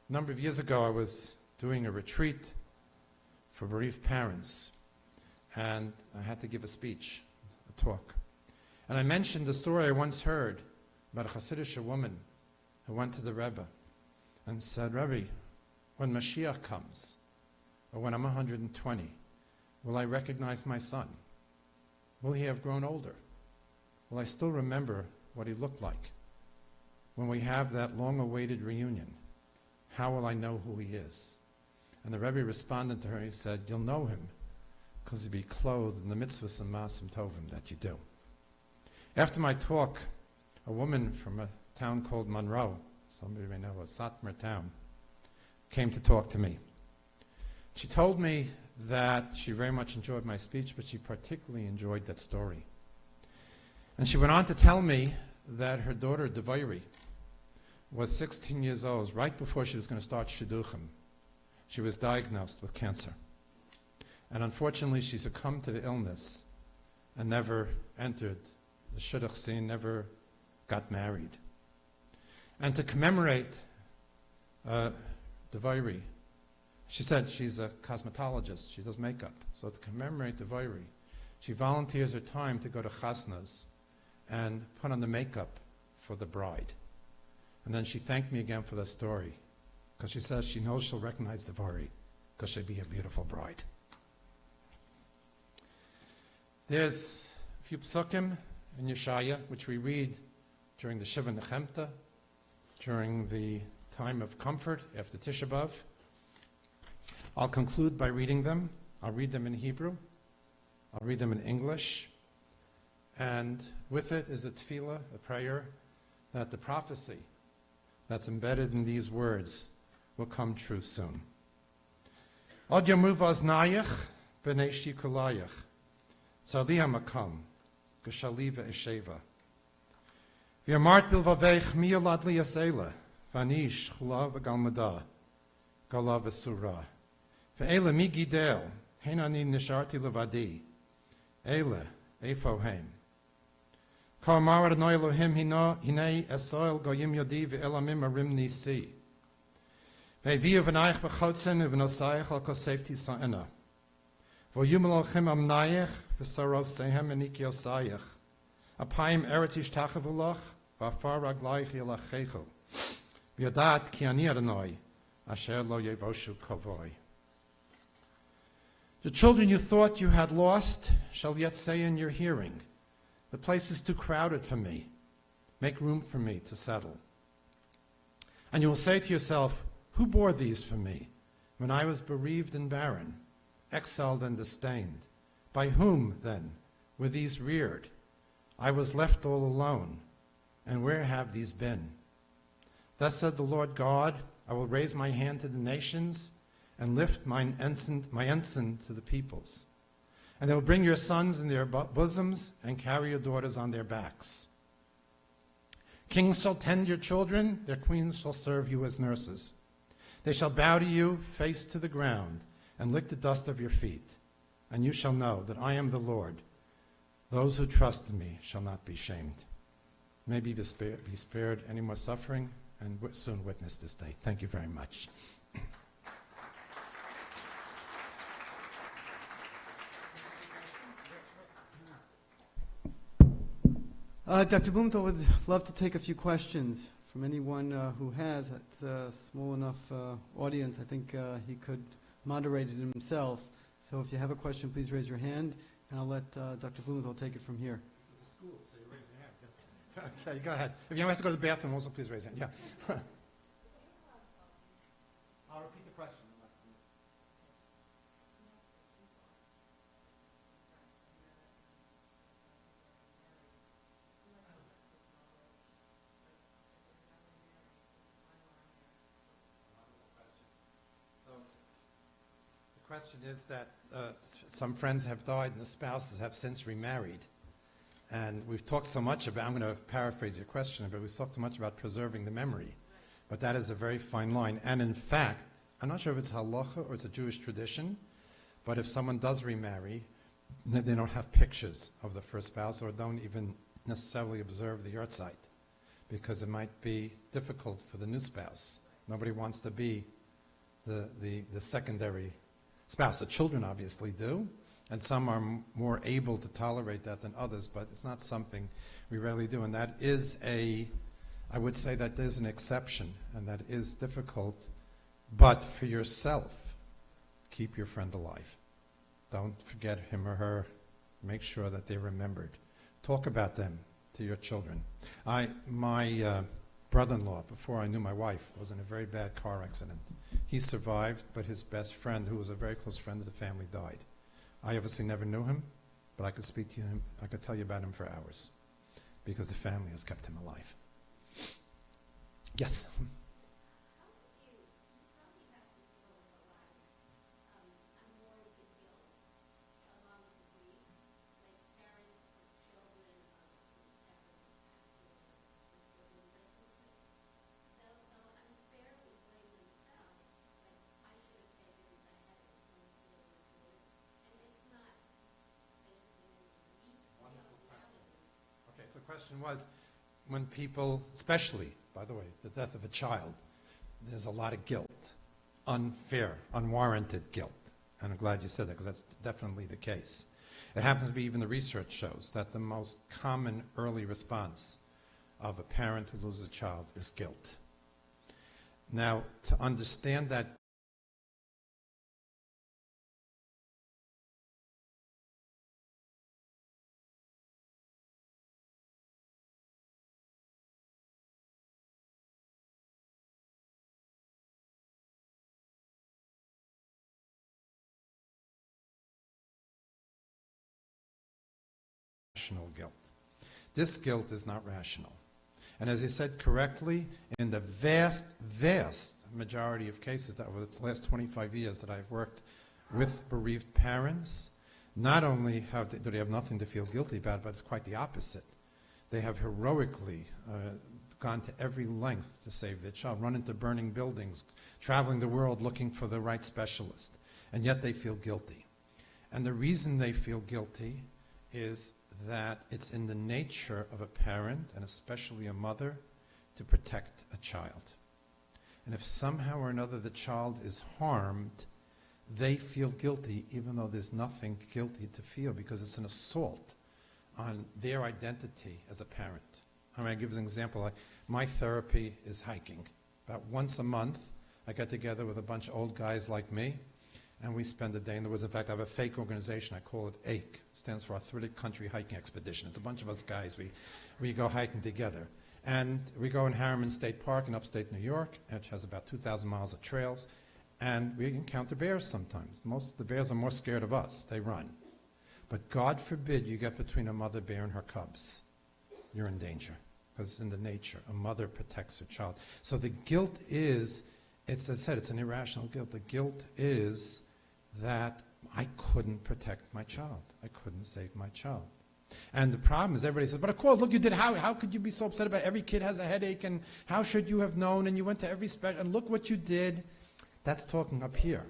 Speaker 2: A number of years ago, I was doing a retreat for bereaved parents, and I had to give a speech, a talk. And I mentioned the story I once heard about a Hasidic woman who went to the Rebbe and said, Rebbe, when Mashiach comes, or when I'm 120, will I recognize my son? Will he have grown older? Will I still remember what he looked like? When we have that long-awaited reunion, how will I know who he is? And the Rebbe responded to her, he said, you'll know him because he'll be clothed in the mitzvahs and masim tovim that you do. After my talk, a woman from a town called Monroe, somebody may know, a Satmar town, came to talk to me. She told me that she very much enjoyed my speech, but she particularly enjoyed that story. And she went on to tell me that her daughter, Devairi, was 16 years old, right before she was going to start Shidduchim. She was diagnosed with cancer. And unfortunately, she succumbed to the illness and never entered the Shidduch scene, never got married. And to commemorate Devairi, she said she's a cosmetologist. She does makeup. So to commemorate Devairi, she volunteers her time to go to chasnas and put on the makeup for the bride. And then she thanked me again for the story, because she says she knows she'll recognize Devairi because she'll be a beautiful bride. There's a few psukim in Yeshaya, which we read during the Shiva Nechemta, during the time of comfort after Tisha B'Av. I'll conclude by reading them. I'll read them in Hebrew. I'll read them in English. And with it is a tefillah, a prayer, that the prophecy that's embedded in these words will come true soon. Od yamu vaznayach b'nei shikulayach, tzali hamakom, g'shaliva esheva. V'yamart bilvavech miyalad liyasela, vanish chula v'galmada, gala v'sura. V'ele mi gidel, hein ani nisharti levadi, ele, efo hem. Kol mar Adonai Elohim hinei esoel goyim yodi ve'elamim arim nisi. Ve'viu v'nayich b'chotzen u'v'nosayich al kosefti sa'ena. V'yumel olchem amnayich v'saros sehem enik yosayich. Apayim eretish tachavulach v'afar raglayich yelachechu. V'yadat ki ani Adonai asher lo yevoshu kovoi. The children you thought you had lost shall yet say in your hearing, the place is too crowded for me. Make room for me to settle. And you will say to yourself, who bore these for me when I was bereaved and barren, exiled and disdained? By whom, then, were these reared? I was left all alone, and where have these been? Thus said the Lord God, I will raise my hand to the nations and lift my ensign to the peoples. And they will bring your sons in their bosoms and carry your daughters on their backs. Kings shall tend your children, their queens shall serve you as nurses. They shall bow to you, face to the ground, and lick the dust of your feet. And you shall know that I am the Lord. Those who trust in me shall not be shamed. May be spared any more suffering, and soon witness this day. Thank you very much.
Speaker 1: Dr. Blumenthal would love to take a few questions from anyone who has. It's a small enough audience. I think he could moderate it himself. So if you have a question, please raise your hand, and I'll let Dr. Blumenthal take it from here.
Speaker 2: This is a school, so you raise your hand. Okay, go ahead. If you have to go to the bathroom, also please raise your hand. Yeah. I'll repeat the question. The question is that some friends have died and the spouses have since remarried. And we've talked so much about, I'm going to paraphrase your question, but we've talked so much about preserving the memory. But that is a very fine line. And in fact, I'm not sure if it's halacha or it's a Jewish tradition, but if someone does remarry, they don't have pictures of the first spouse or don't even necessarily observe the yahrzeit, because it might be difficult for the new spouse. Nobody wants to be the secondary spouse. The children obviously do, and some are more able to tolerate that than others, but it's not something we rarely do. And that is I would say that there's an exception, and that is difficult. But for yourself, keep your friend alive. Don't forget him or her. Make sure that they're remembered. Talk about them to your children. My brother-in-law, before I knew my wife, was in a very bad car accident. He survived, but his best friend, who was a very close friend of the family, died. I obviously never knew him, but I could speak to him. I could tell you about him for hours, because the family has kept him alive. Yes? The question was, when people, especially, by the way, the death of a child, there's a lot of guilt, unfair, unwarranted guilt. And I'm glad you said that, because that's definitely the case. It happens to be, even the research shows, that the most common early response of a parent who loses a child is guilt. Now, to understand that irrational guilt. This guilt is not rational. And as you said correctly, in the vast, vast majority of cases that over the last 25 years that I've worked with bereaved parents, not only do they have nothing to feel guilty about, but it's quite the opposite. They have heroically gone to every length to save their child, run into burning buildings, traveling the world looking for the right specialist, and yet they feel guilty. And the reason they feel guilty is that it's in the nature of a parent, and especially a mother, to protect a child. And if somehow or another the child is harmed, they feel guilty even though there's nothing guilty to feel, because it's an assault on their identity as a parent. I mean, I give an example. Like, my therapy is hiking. About once a month, I get together with a bunch of old guys like me, and we spend a day in the woods. In fact, I have a fake organization. I call it AIC. Stands for Arthritic Country Hiking Expedition. It's a bunch of us guys. We go hiking together. And we go in Harriman State Park in upstate New York, which has about 2,000 miles of trails. And we encounter bears sometimes. Most of the bears are more scared of us. They run. But God forbid you get between a mother bear and her cubs. You're in danger, because it's in the nature. A mother protects her child. So the guilt is, as I said, it's an irrational guilt. The guilt is that I couldn't protect my child. I couldn't save my child. And the problem is everybody says, but of course, look, you did, how could you be so upset about every kid has a headache, and how should you have known, and you went to every special, and look what you did. That's talking up here.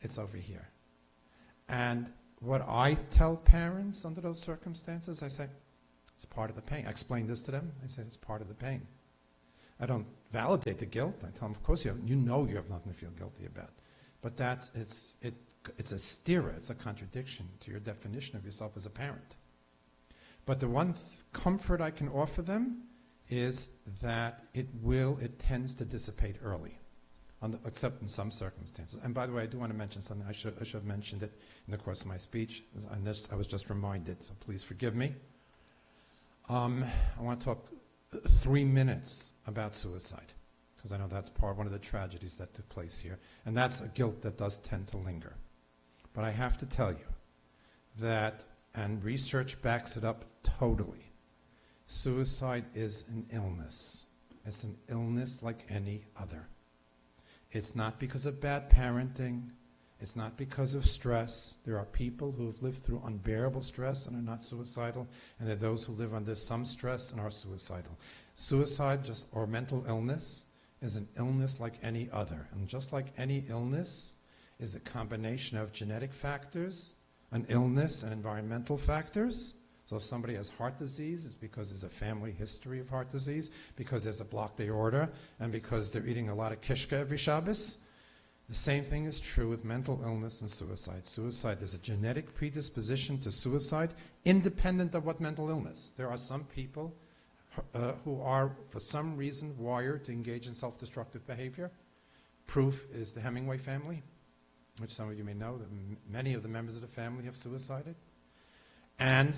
Speaker 2: It's over here. And what I tell parents under those circumstances, I say, it's part of the pain. I explain this to them. I say, it's part of the pain. I don't validate the guilt. I tell them, of course, you know you have nothing to feel guilty about. But it's a stira, it's a contradiction to your definition of yourself as a parent. But the one comfort I can offer them is that it tends to dissipate early, except in some circumstances. And by the way, I do want to mention something. I should have mentioned it in the course of my speech, and this I was just reminded, so please forgive me. I want to talk 3 minutes about suicide, because I know that's one of the tragedies that took place here. And that's a guilt that does tend to linger. But I have to tell you that, and research backs it up totally, suicide is an illness. It's an illness like any other. It's not because of bad parenting. It's not because of stress. There are people who have lived through unbearable stress and are not suicidal, and there are those who live under some stress and are suicidal. Suicide, or mental illness, is an illness like any other. And just like any illness is a combination of genetic factors, an illness, and environmental factors. So if somebody has heart disease, it's because there's a family history of heart disease, because there's a blocked aorta, and because they're eating a lot of kishka every Shabbos. The same thing is true with mental illness and suicide. Suicide, there's a genetic predisposition to suicide, independent of what mental illness. There are some people who are, for some reason, wired to engage in self-destructive behavior. Proof is the Hemingway family, which some of you may know, that many of the members of the family have suicided. And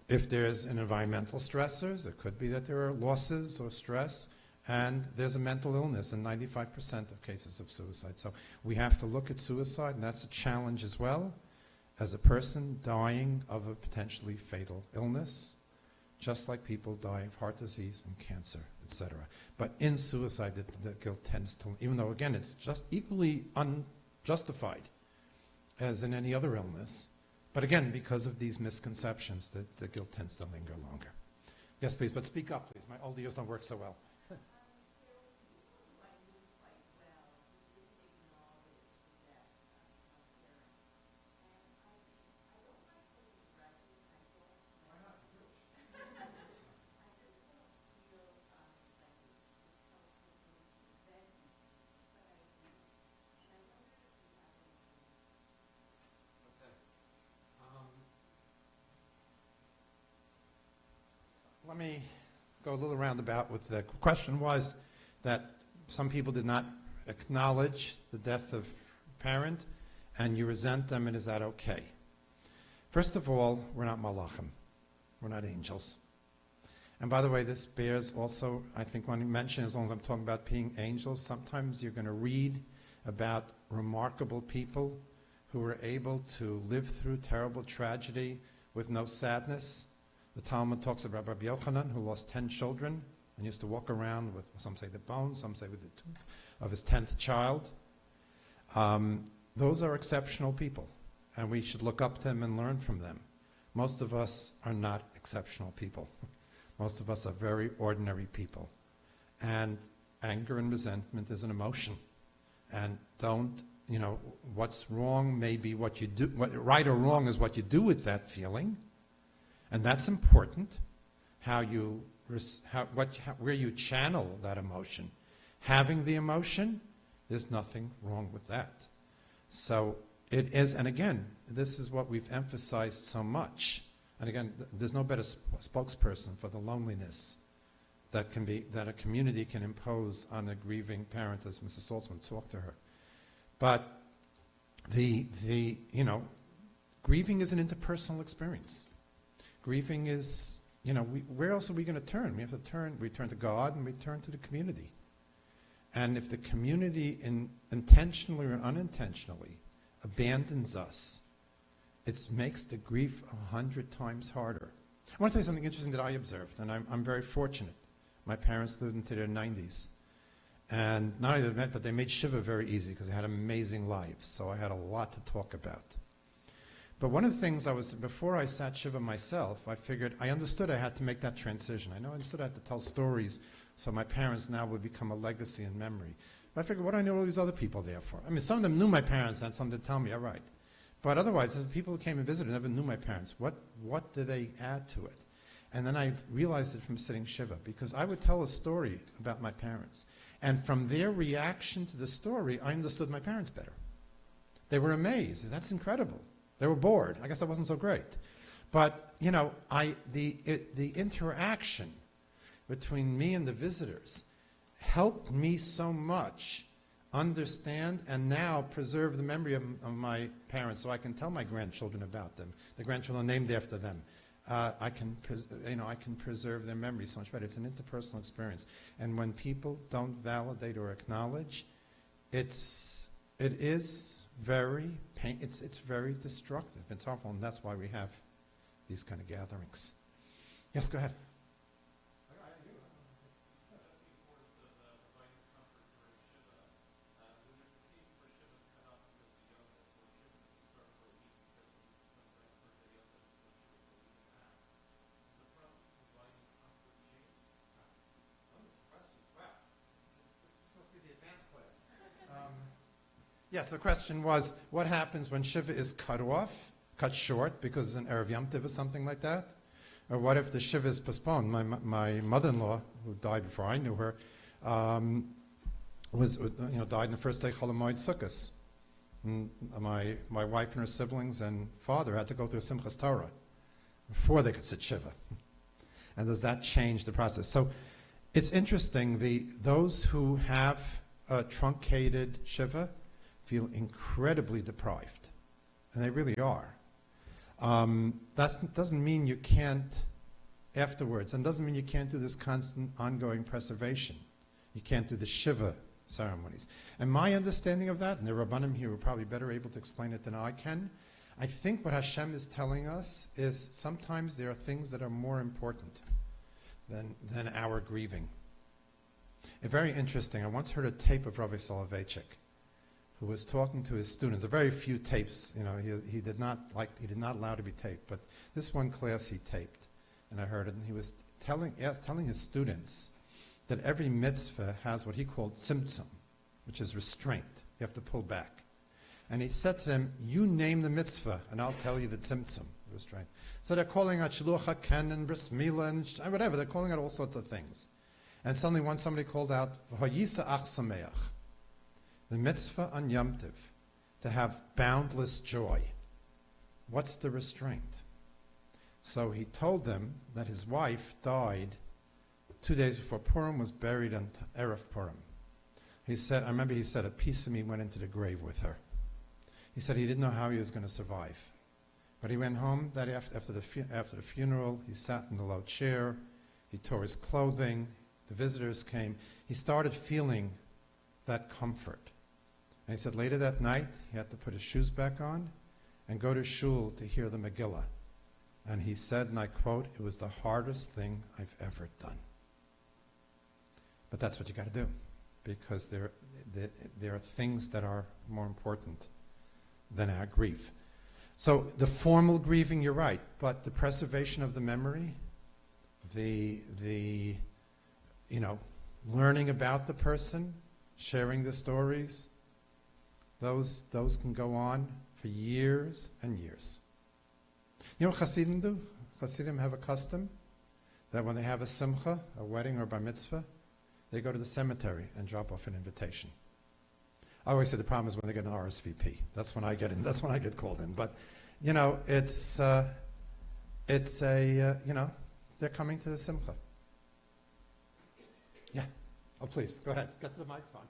Speaker 2: if there's an environmental stressors, it could be that there are losses or stress, and there's a mental illness in 95% of cases of suicide. So we have to look at suicide, and that's a challenge as well, as a person dying of a potentially fatal illness, just like people die of heart disease and cancer, etc. But in suicide, the guilt tends to, even though, again, it's just equally unjustified as in any other illness, but again, because of these misconceptions, the guilt tends to linger longer. Yes, please, but speak up, please. My old ears don't work so well. Let me go a little roundabout with the question was that some people did not acknowledge the death of a parent, and you resent them, and is that okay? First of all, we're not malachim. We're not angels. And by the way, this bears also, I think, when you mention, as long as I'm talking about being angels, sometimes you're going to read about remarkable people who were able to live through terrible tragedy with no sadness The Talmud talks about Rabbi Yochanan, who lost 10 children and used to walk around with, some say the bones, some say with the tooth of his 10th child. Those are exceptional people, and we should look up to them and learn from them. Most of us are not exceptional people. Most of us are very ordinary people. And anger and resentment is an emotion. And what's wrong may be what you do, right or wrong is what you do with that feeling. And that's important, where you channel that emotion. Having the emotion, there's nothing wrong with that. So it is, and again, this is what we've emphasized so much. And again, there's no better spokesperson for the loneliness that a community can impose on a grieving parent, as Mrs. Saltzman talked to her. But grieving is an interpersonal experience. Grieving is, where else are we going to turn? We turn to God and we turn to the community. And if the community intentionally or unintentionally abandons us, it makes the grief 100 times harder. I want to tell you something interesting that I observed, and I'm very fortunate. My parents lived into their 90s. And not only that, but they made Shiva very easy because they had amazing lives. So I had a lot to talk about. But one of the things before I sat Shiva myself, I understood I had to make that transition. I understood I had to tell stories so my parents now would become a legacy in memory. But I figured, what do I know all these other people there for? I mean, some of them knew my parents and some did tell me, all right. But otherwise, as people who came and visited never knew my parents. What did they add to it? And then I realized it from sitting Shiva, because I would tell a story about my parents. And from their reaction to the story, I understood my parents better. They were amazed. That's incredible. They were bored. I guess that wasn't so great. But, the interaction between me and the visitors helped me so much understand and now preserve the memory of my parents so I can tell my grandchildren about them. The grandchildren named after them. I can preserve their memory so much better. It's an interpersonal experience. And when people don't validate or acknowledge, it is very it's very destructive. It's harmful, and that's why we have these kind of gatherings. Yes, go ahead. Yes, the question was, what happens when Shiva is cut short, because it's an Erev Yom Tov or something like that? Or what if the Shiva is postponed? My mother-in-law, who died before I knew her, died in the first day Chol Hamoed Sukkos. My wife and her siblings and father had to go through Simchas Torah before they could sit Shiva. And does that change the process? So it's interesting, those who have a truncated Shiva feel incredibly deprived, and they really are. That doesn't mean you can't afterwards, and doesn't mean you can't do this constant ongoing preservation. You can't do the Shiva ceremonies. And my understanding of that, and the Rabbanim here are probably better able to explain it than I can, I think what Hashem is telling us is sometimes there are things that are more important than our grieving. Very interesting, I once heard a tape of Rabbi Soloveitchik, who was talking to his students. A very few tapes, he did not allow to be taped, but this one class he taped, and I heard it, and he was telling his students that every mitzvah has what he called tzimtzum, which is restraint. You have to pull back. And he said to them, you name the mitzvah, and I'll tell you the tzimtzum, restraint. So they're calling out Shiluach HaKen and Bris Milah and whatever, they're calling out all sorts of things. And suddenly once somebody called out, V'hayisa ach sameach, the mitzvah on Yom Tov, to have boundless joy. What's the restraint? So he told them that his wife died 2 days before Purim, was buried on Erev Purim. I remember he said, a piece of me went into the grave with her. He said he didn't know how he was going to survive. But he went home that after the funeral, he sat in the low chair, he tore his clothing, the visitors came. He started feeling that comfort. And he said later that night, he had to put his shoes back on and go to shul to hear the Megillah. And he said, and I quote, "It was the hardest thing I've ever done." But that's what you got to do, because there are things that are more important than our grief. So the formal grieving, you're right, but the preservation of the memory, the learning about the person, sharing the stories, those can go on for years and years. You know what Hasidim do? Hasidim have a custom that when they have a simcha, a wedding or bar mitzvah, they go to the cemetery and drop off an invitation. I always say the problem is when they get an RSVP. That's when I get in. That's when I get called in. But, it's a, they're coming to the simcha. Yeah. Oh, please, go ahead. Get to the microphone.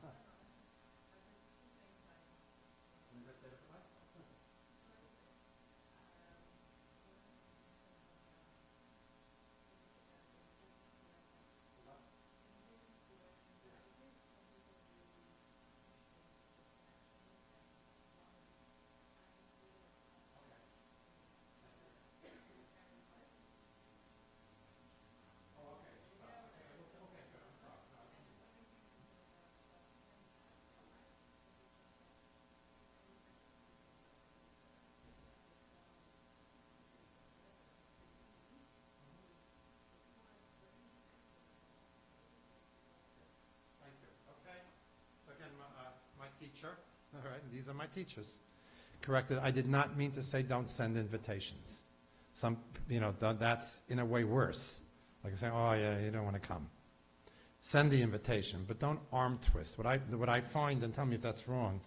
Speaker 2: Teacher, all right, these are my teachers. Corrected. I did not mean to say don't send invitations. Some, that's in a way worse. Like I say, oh yeah, you don't want to come. Send the invitation, but don't arm twist. What I find, and tell me if that's wrong,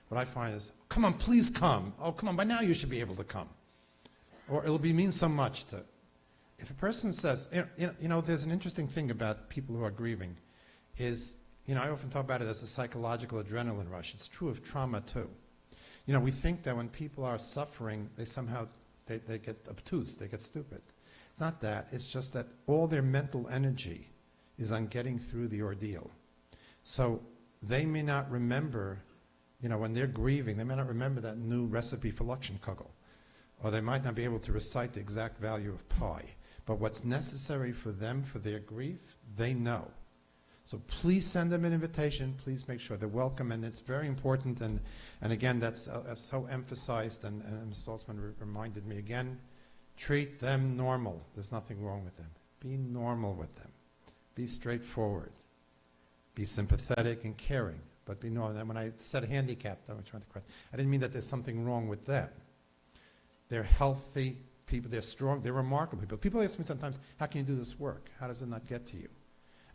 Speaker 2: what I find is, come on, please come. Oh, come on, by now you should be able to come. Or it'll mean so much to, if a person says, there's an interesting thing about people who are grieving is, I often talk about it as a psychological adrenaline rush. It's true of trauma too. We think that when people are suffering, they somehow, they get obtuse, they get stupid. It's not that. It's just that all their mental energy is on getting through the ordeal. So they may not remember, when they're grieving, they may not remember that new recipe for Lakshmankugel. Or they might not be able to recite the exact value of pi. But what's necessary for them, for their grief, they know. So please send them an invitation. Please make sure they're welcome, and it's very important. And again, that's so emphasized, and Ms. Saltzman reminded me again, treat them normal. There's nothing wrong with them. Be normal with them. Be straightforward. Be sympathetic and caring, but be normal. And when I said handicapped, I didn't mean that there's something wrong with them. They're healthy people. They're strong. They're remarkable people. People ask me sometimes, how can you do this work? How does it not get to you?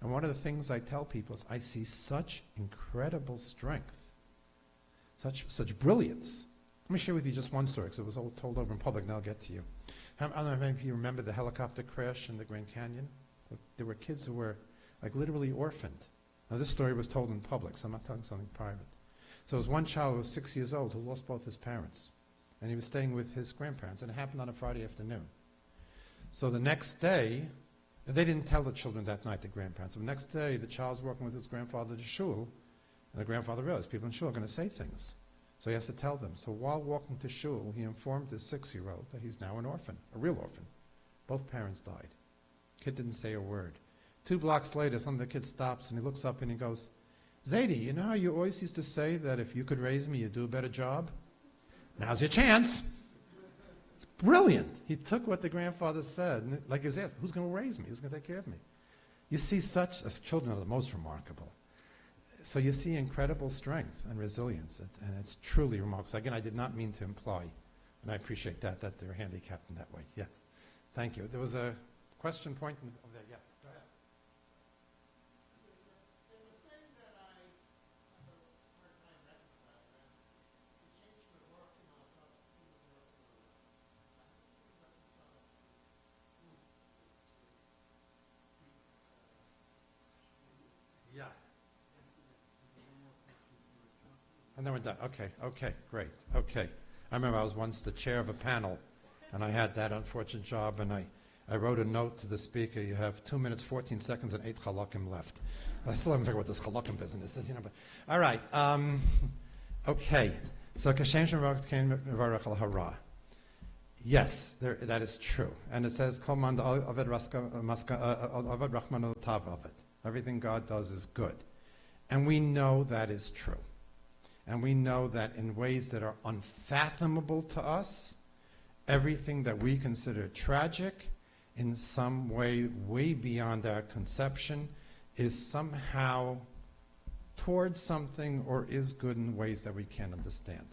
Speaker 2: And one of the things I tell people is I see such incredible strength, such brilliance. Let me share with you just one story, because it was all told over in public, and I'll get to you. I don't know if any of you remember the helicopter crash in the Grand Canyon. There were kids who were literally orphaned. Now this story was told in public, so I'm not telling something private. So there was one child who was 6 years old who lost both his parents, and he was staying with his grandparents, and it happened on a Friday afternoon. So the next day, they didn't tell the children that night, the grandparents. So the next day, the child's walking with his grandfather to shul, and the grandfather realized people in shul are going to say things. So he has to tell them. So while walking to shul, he informed his 6-year-old that he's now an orphan, a real orphan. Both parents died. Kid didn't say a word. 2 blocks later, some of the kid stops, and he looks up and he goes, Zaidi, you know how you always used to say that if you could raise me, you'd do a better job? Now's your chance. It's brilliant. He took what the grandfather said, and like he was asked, who's going to raise me? Who's going to take care of me? You see such, as children are the most remarkable. So you see incredible strength and resilience, and it's truly remarkable. So again, I did not mean to imply, and I appreciate that they're handicapped in that way. Yeah, thank you. There was a question point over there. Yes, go ahead. Yeah. And then we're done. Okay, great. Okay. I remember I was once the chair of a panel, and I had that unfortunate job, and I wrote a note to the speaker, you have 2 minutes, 14 seconds, and 8 halakim left. I still haven't figured out what this halakim business is, but all right. Okay. So Kashem Shem Baruch Ken Mevarach al Hara. Yes, that is true. And it says, Kol man aved rachman tav. Everything God does is good. And we know that is true. And we know that in ways that are unfathomable to us, everything that we consider tragic, in some way beyond our conception, is somehow towards something or is good in ways that we can't understand.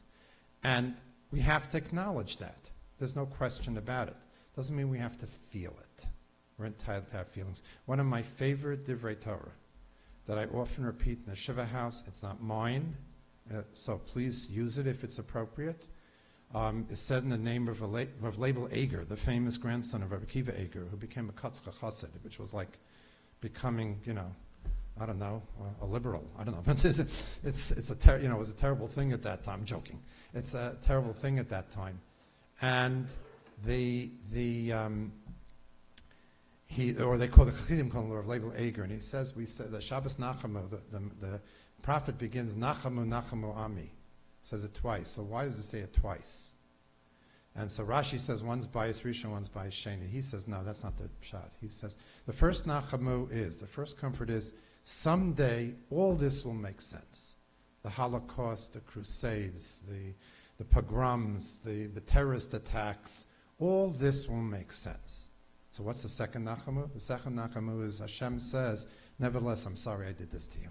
Speaker 2: And we have to acknowledge that. There's no question about it. Doesn't mean we have to feel it. We're entitled to have feelings. One of my favorite divrei Torah that I often repeat in the Yeshiva house, it's not mine, so please use it if it's appropriate, is said in the name of Rav Leibel Eger, the famous grandson of Rabbi Akiva Eger, who became a Katzcha Chassid, which was like becoming, I don't know, a liberal. I don't know. But it was a terrible thing at that time. I'm joking. It's a terrible thing at that time. And they call the Chassidim call him Rav Leibel Eger, and he says, we said the Shabbos Nachamu, the prophet begins Nachamu Nachamu Ami, says it twice. So why does it say it twice? And so Rashi says one's bias Rishon, one's bias Sheni. He says no, that's not the pshat. He says the first Nachamu is, the first comfort is, someday all this will make sense. The Holocaust, the Crusades, the pogroms, the terrorist attacks, all this will make sense. So what's the second Nachamu? The second Nachamu is Hashem says, nevertheless, I'm sorry I did this to you.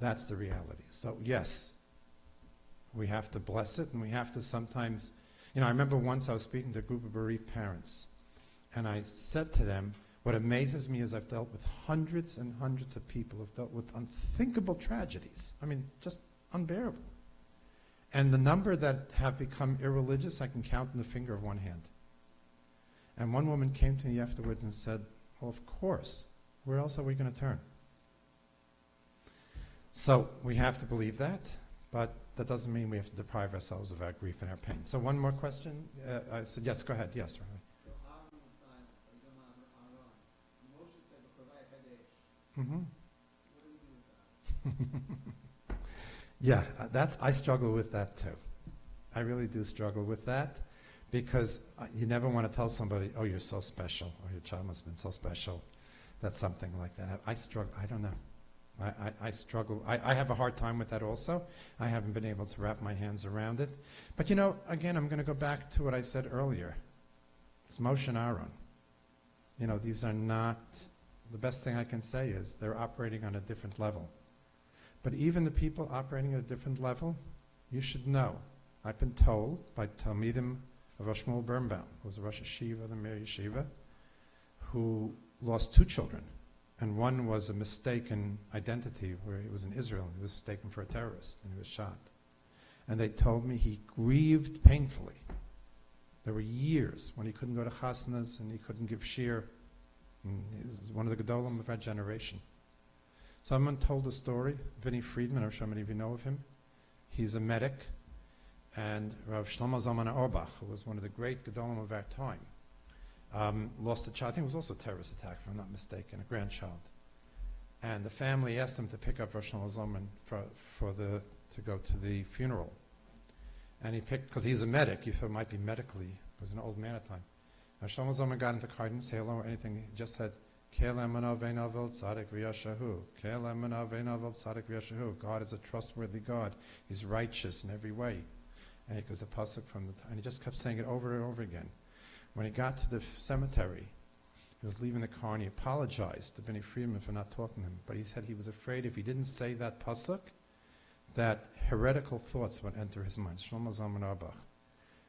Speaker 2: That's the reality. So yes, we have to bless it, and we have to sometimes, I remember once I was speaking to a group of bereaved parents, and I said to them, what amazes me is I've dealt with hundreds and hundreds of people who've dealt with unthinkable tragedies. I mean, just unbearable. And the number that have become irreligious, I can count on the finger of one hand. And one woman came to me afterwards and said, well, of course, where else are we going to turn? So we have to believe that, but that doesn't mean we have to deprive ourselves of our grief and our pain. So one more question. I said, yes, go ahead. Yes, Rabbi. Mm-hmm. What do we do with that? Yeah, I struggle with that too. I really do struggle with that, because you never want to tell somebody, oh, you're so special, or your child must have been so special. That's something like that. I struggle. I don't know. I struggle. I have a hard time with that also. I haven't been able to wrap my hands around it. But again, I'm going to go back to what I said earlier. It's Moshe and Aaron. These are not, the best thing I can say is they're operating on a different level. But even the people operating at a different level, you should know. I've been told by Talmidim of Rosh Shmuel Birnbaum, who was a Rosh Yeshiva, the Mir Yeshiva, who lost 2 children. And one was a mistaken identity, where he was in Israel. He was mistaken for a terrorist, and he was shot. And they told me he grieved painfully. There were years when he couldn't go to chasnas and he couldn't give shir. And he was one of the gedolim of our generation. Someone told a story, Vinny Friedman, I'm sure many of you know of him. He's a medic. And Rav Shlomo Zalman Auerbach, who was one of the great gedolim of our time, lost a child. I think it was also a terrorist attack, if I'm not mistaken, a grandchild. And the family asked him to pick up Rosh Shlomo Zalman to go to the funeral. And he picked, because he's a medic, he thought it might be medically, he was an old man at the time. Rosh Shlomo Zalman got into the car, didn't say hello or anything, he just said, God is a trustworthy God. He's righteous in every way. And it goes a pasuk and he just kept saying it over and over again. When he got to the cemetery, he was leaving the car and he apologized to Bnei Friedman for not talking to him. But he said he was afraid if he didn't say that pasuk, that heretical thoughts would enter his mind. Shlomo Zalman Auerbach.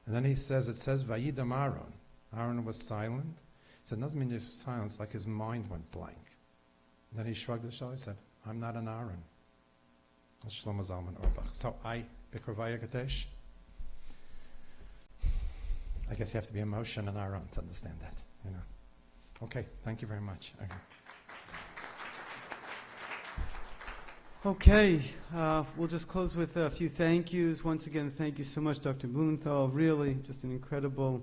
Speaker 2: And then it says, Vayidam Aaron. Aaron was silent. He said, it doesn't mean he was silent, it's like his mind went blank. And then he shrugged his shoulders and said, I'm not an Aaron. That's Shlomo Zalman Auerbach. So Bikravaya Kadesh, I guess you have to be a Moshe and an Aaron to understand that, Okay, thank you very much.
Speaker 1: Okay, we'll just close with a few thank yous. Once again, thank you so much, Dr. Blumenthal. Really, just an incredible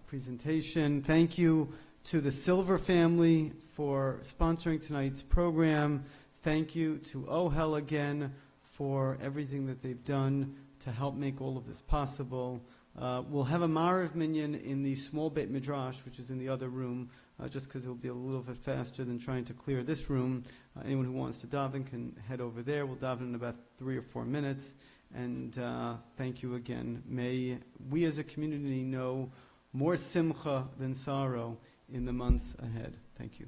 Speaker 1: presentation. Thank you to the Silver family for sponsoring tonight's program. Thank you to OHEL again for everything that they've done to help make all of this possible. We'll have a Marav Minyan in the small Beit Midrash, which is in the other room, just because it'll be a little bit faster than trying to clear this room. Anyone who wants to daven can head over there. We'll daven in about 3 or 4 minutes. And thank you again. May we as a community know more simcha than sorrow in the months ahead. Thank you.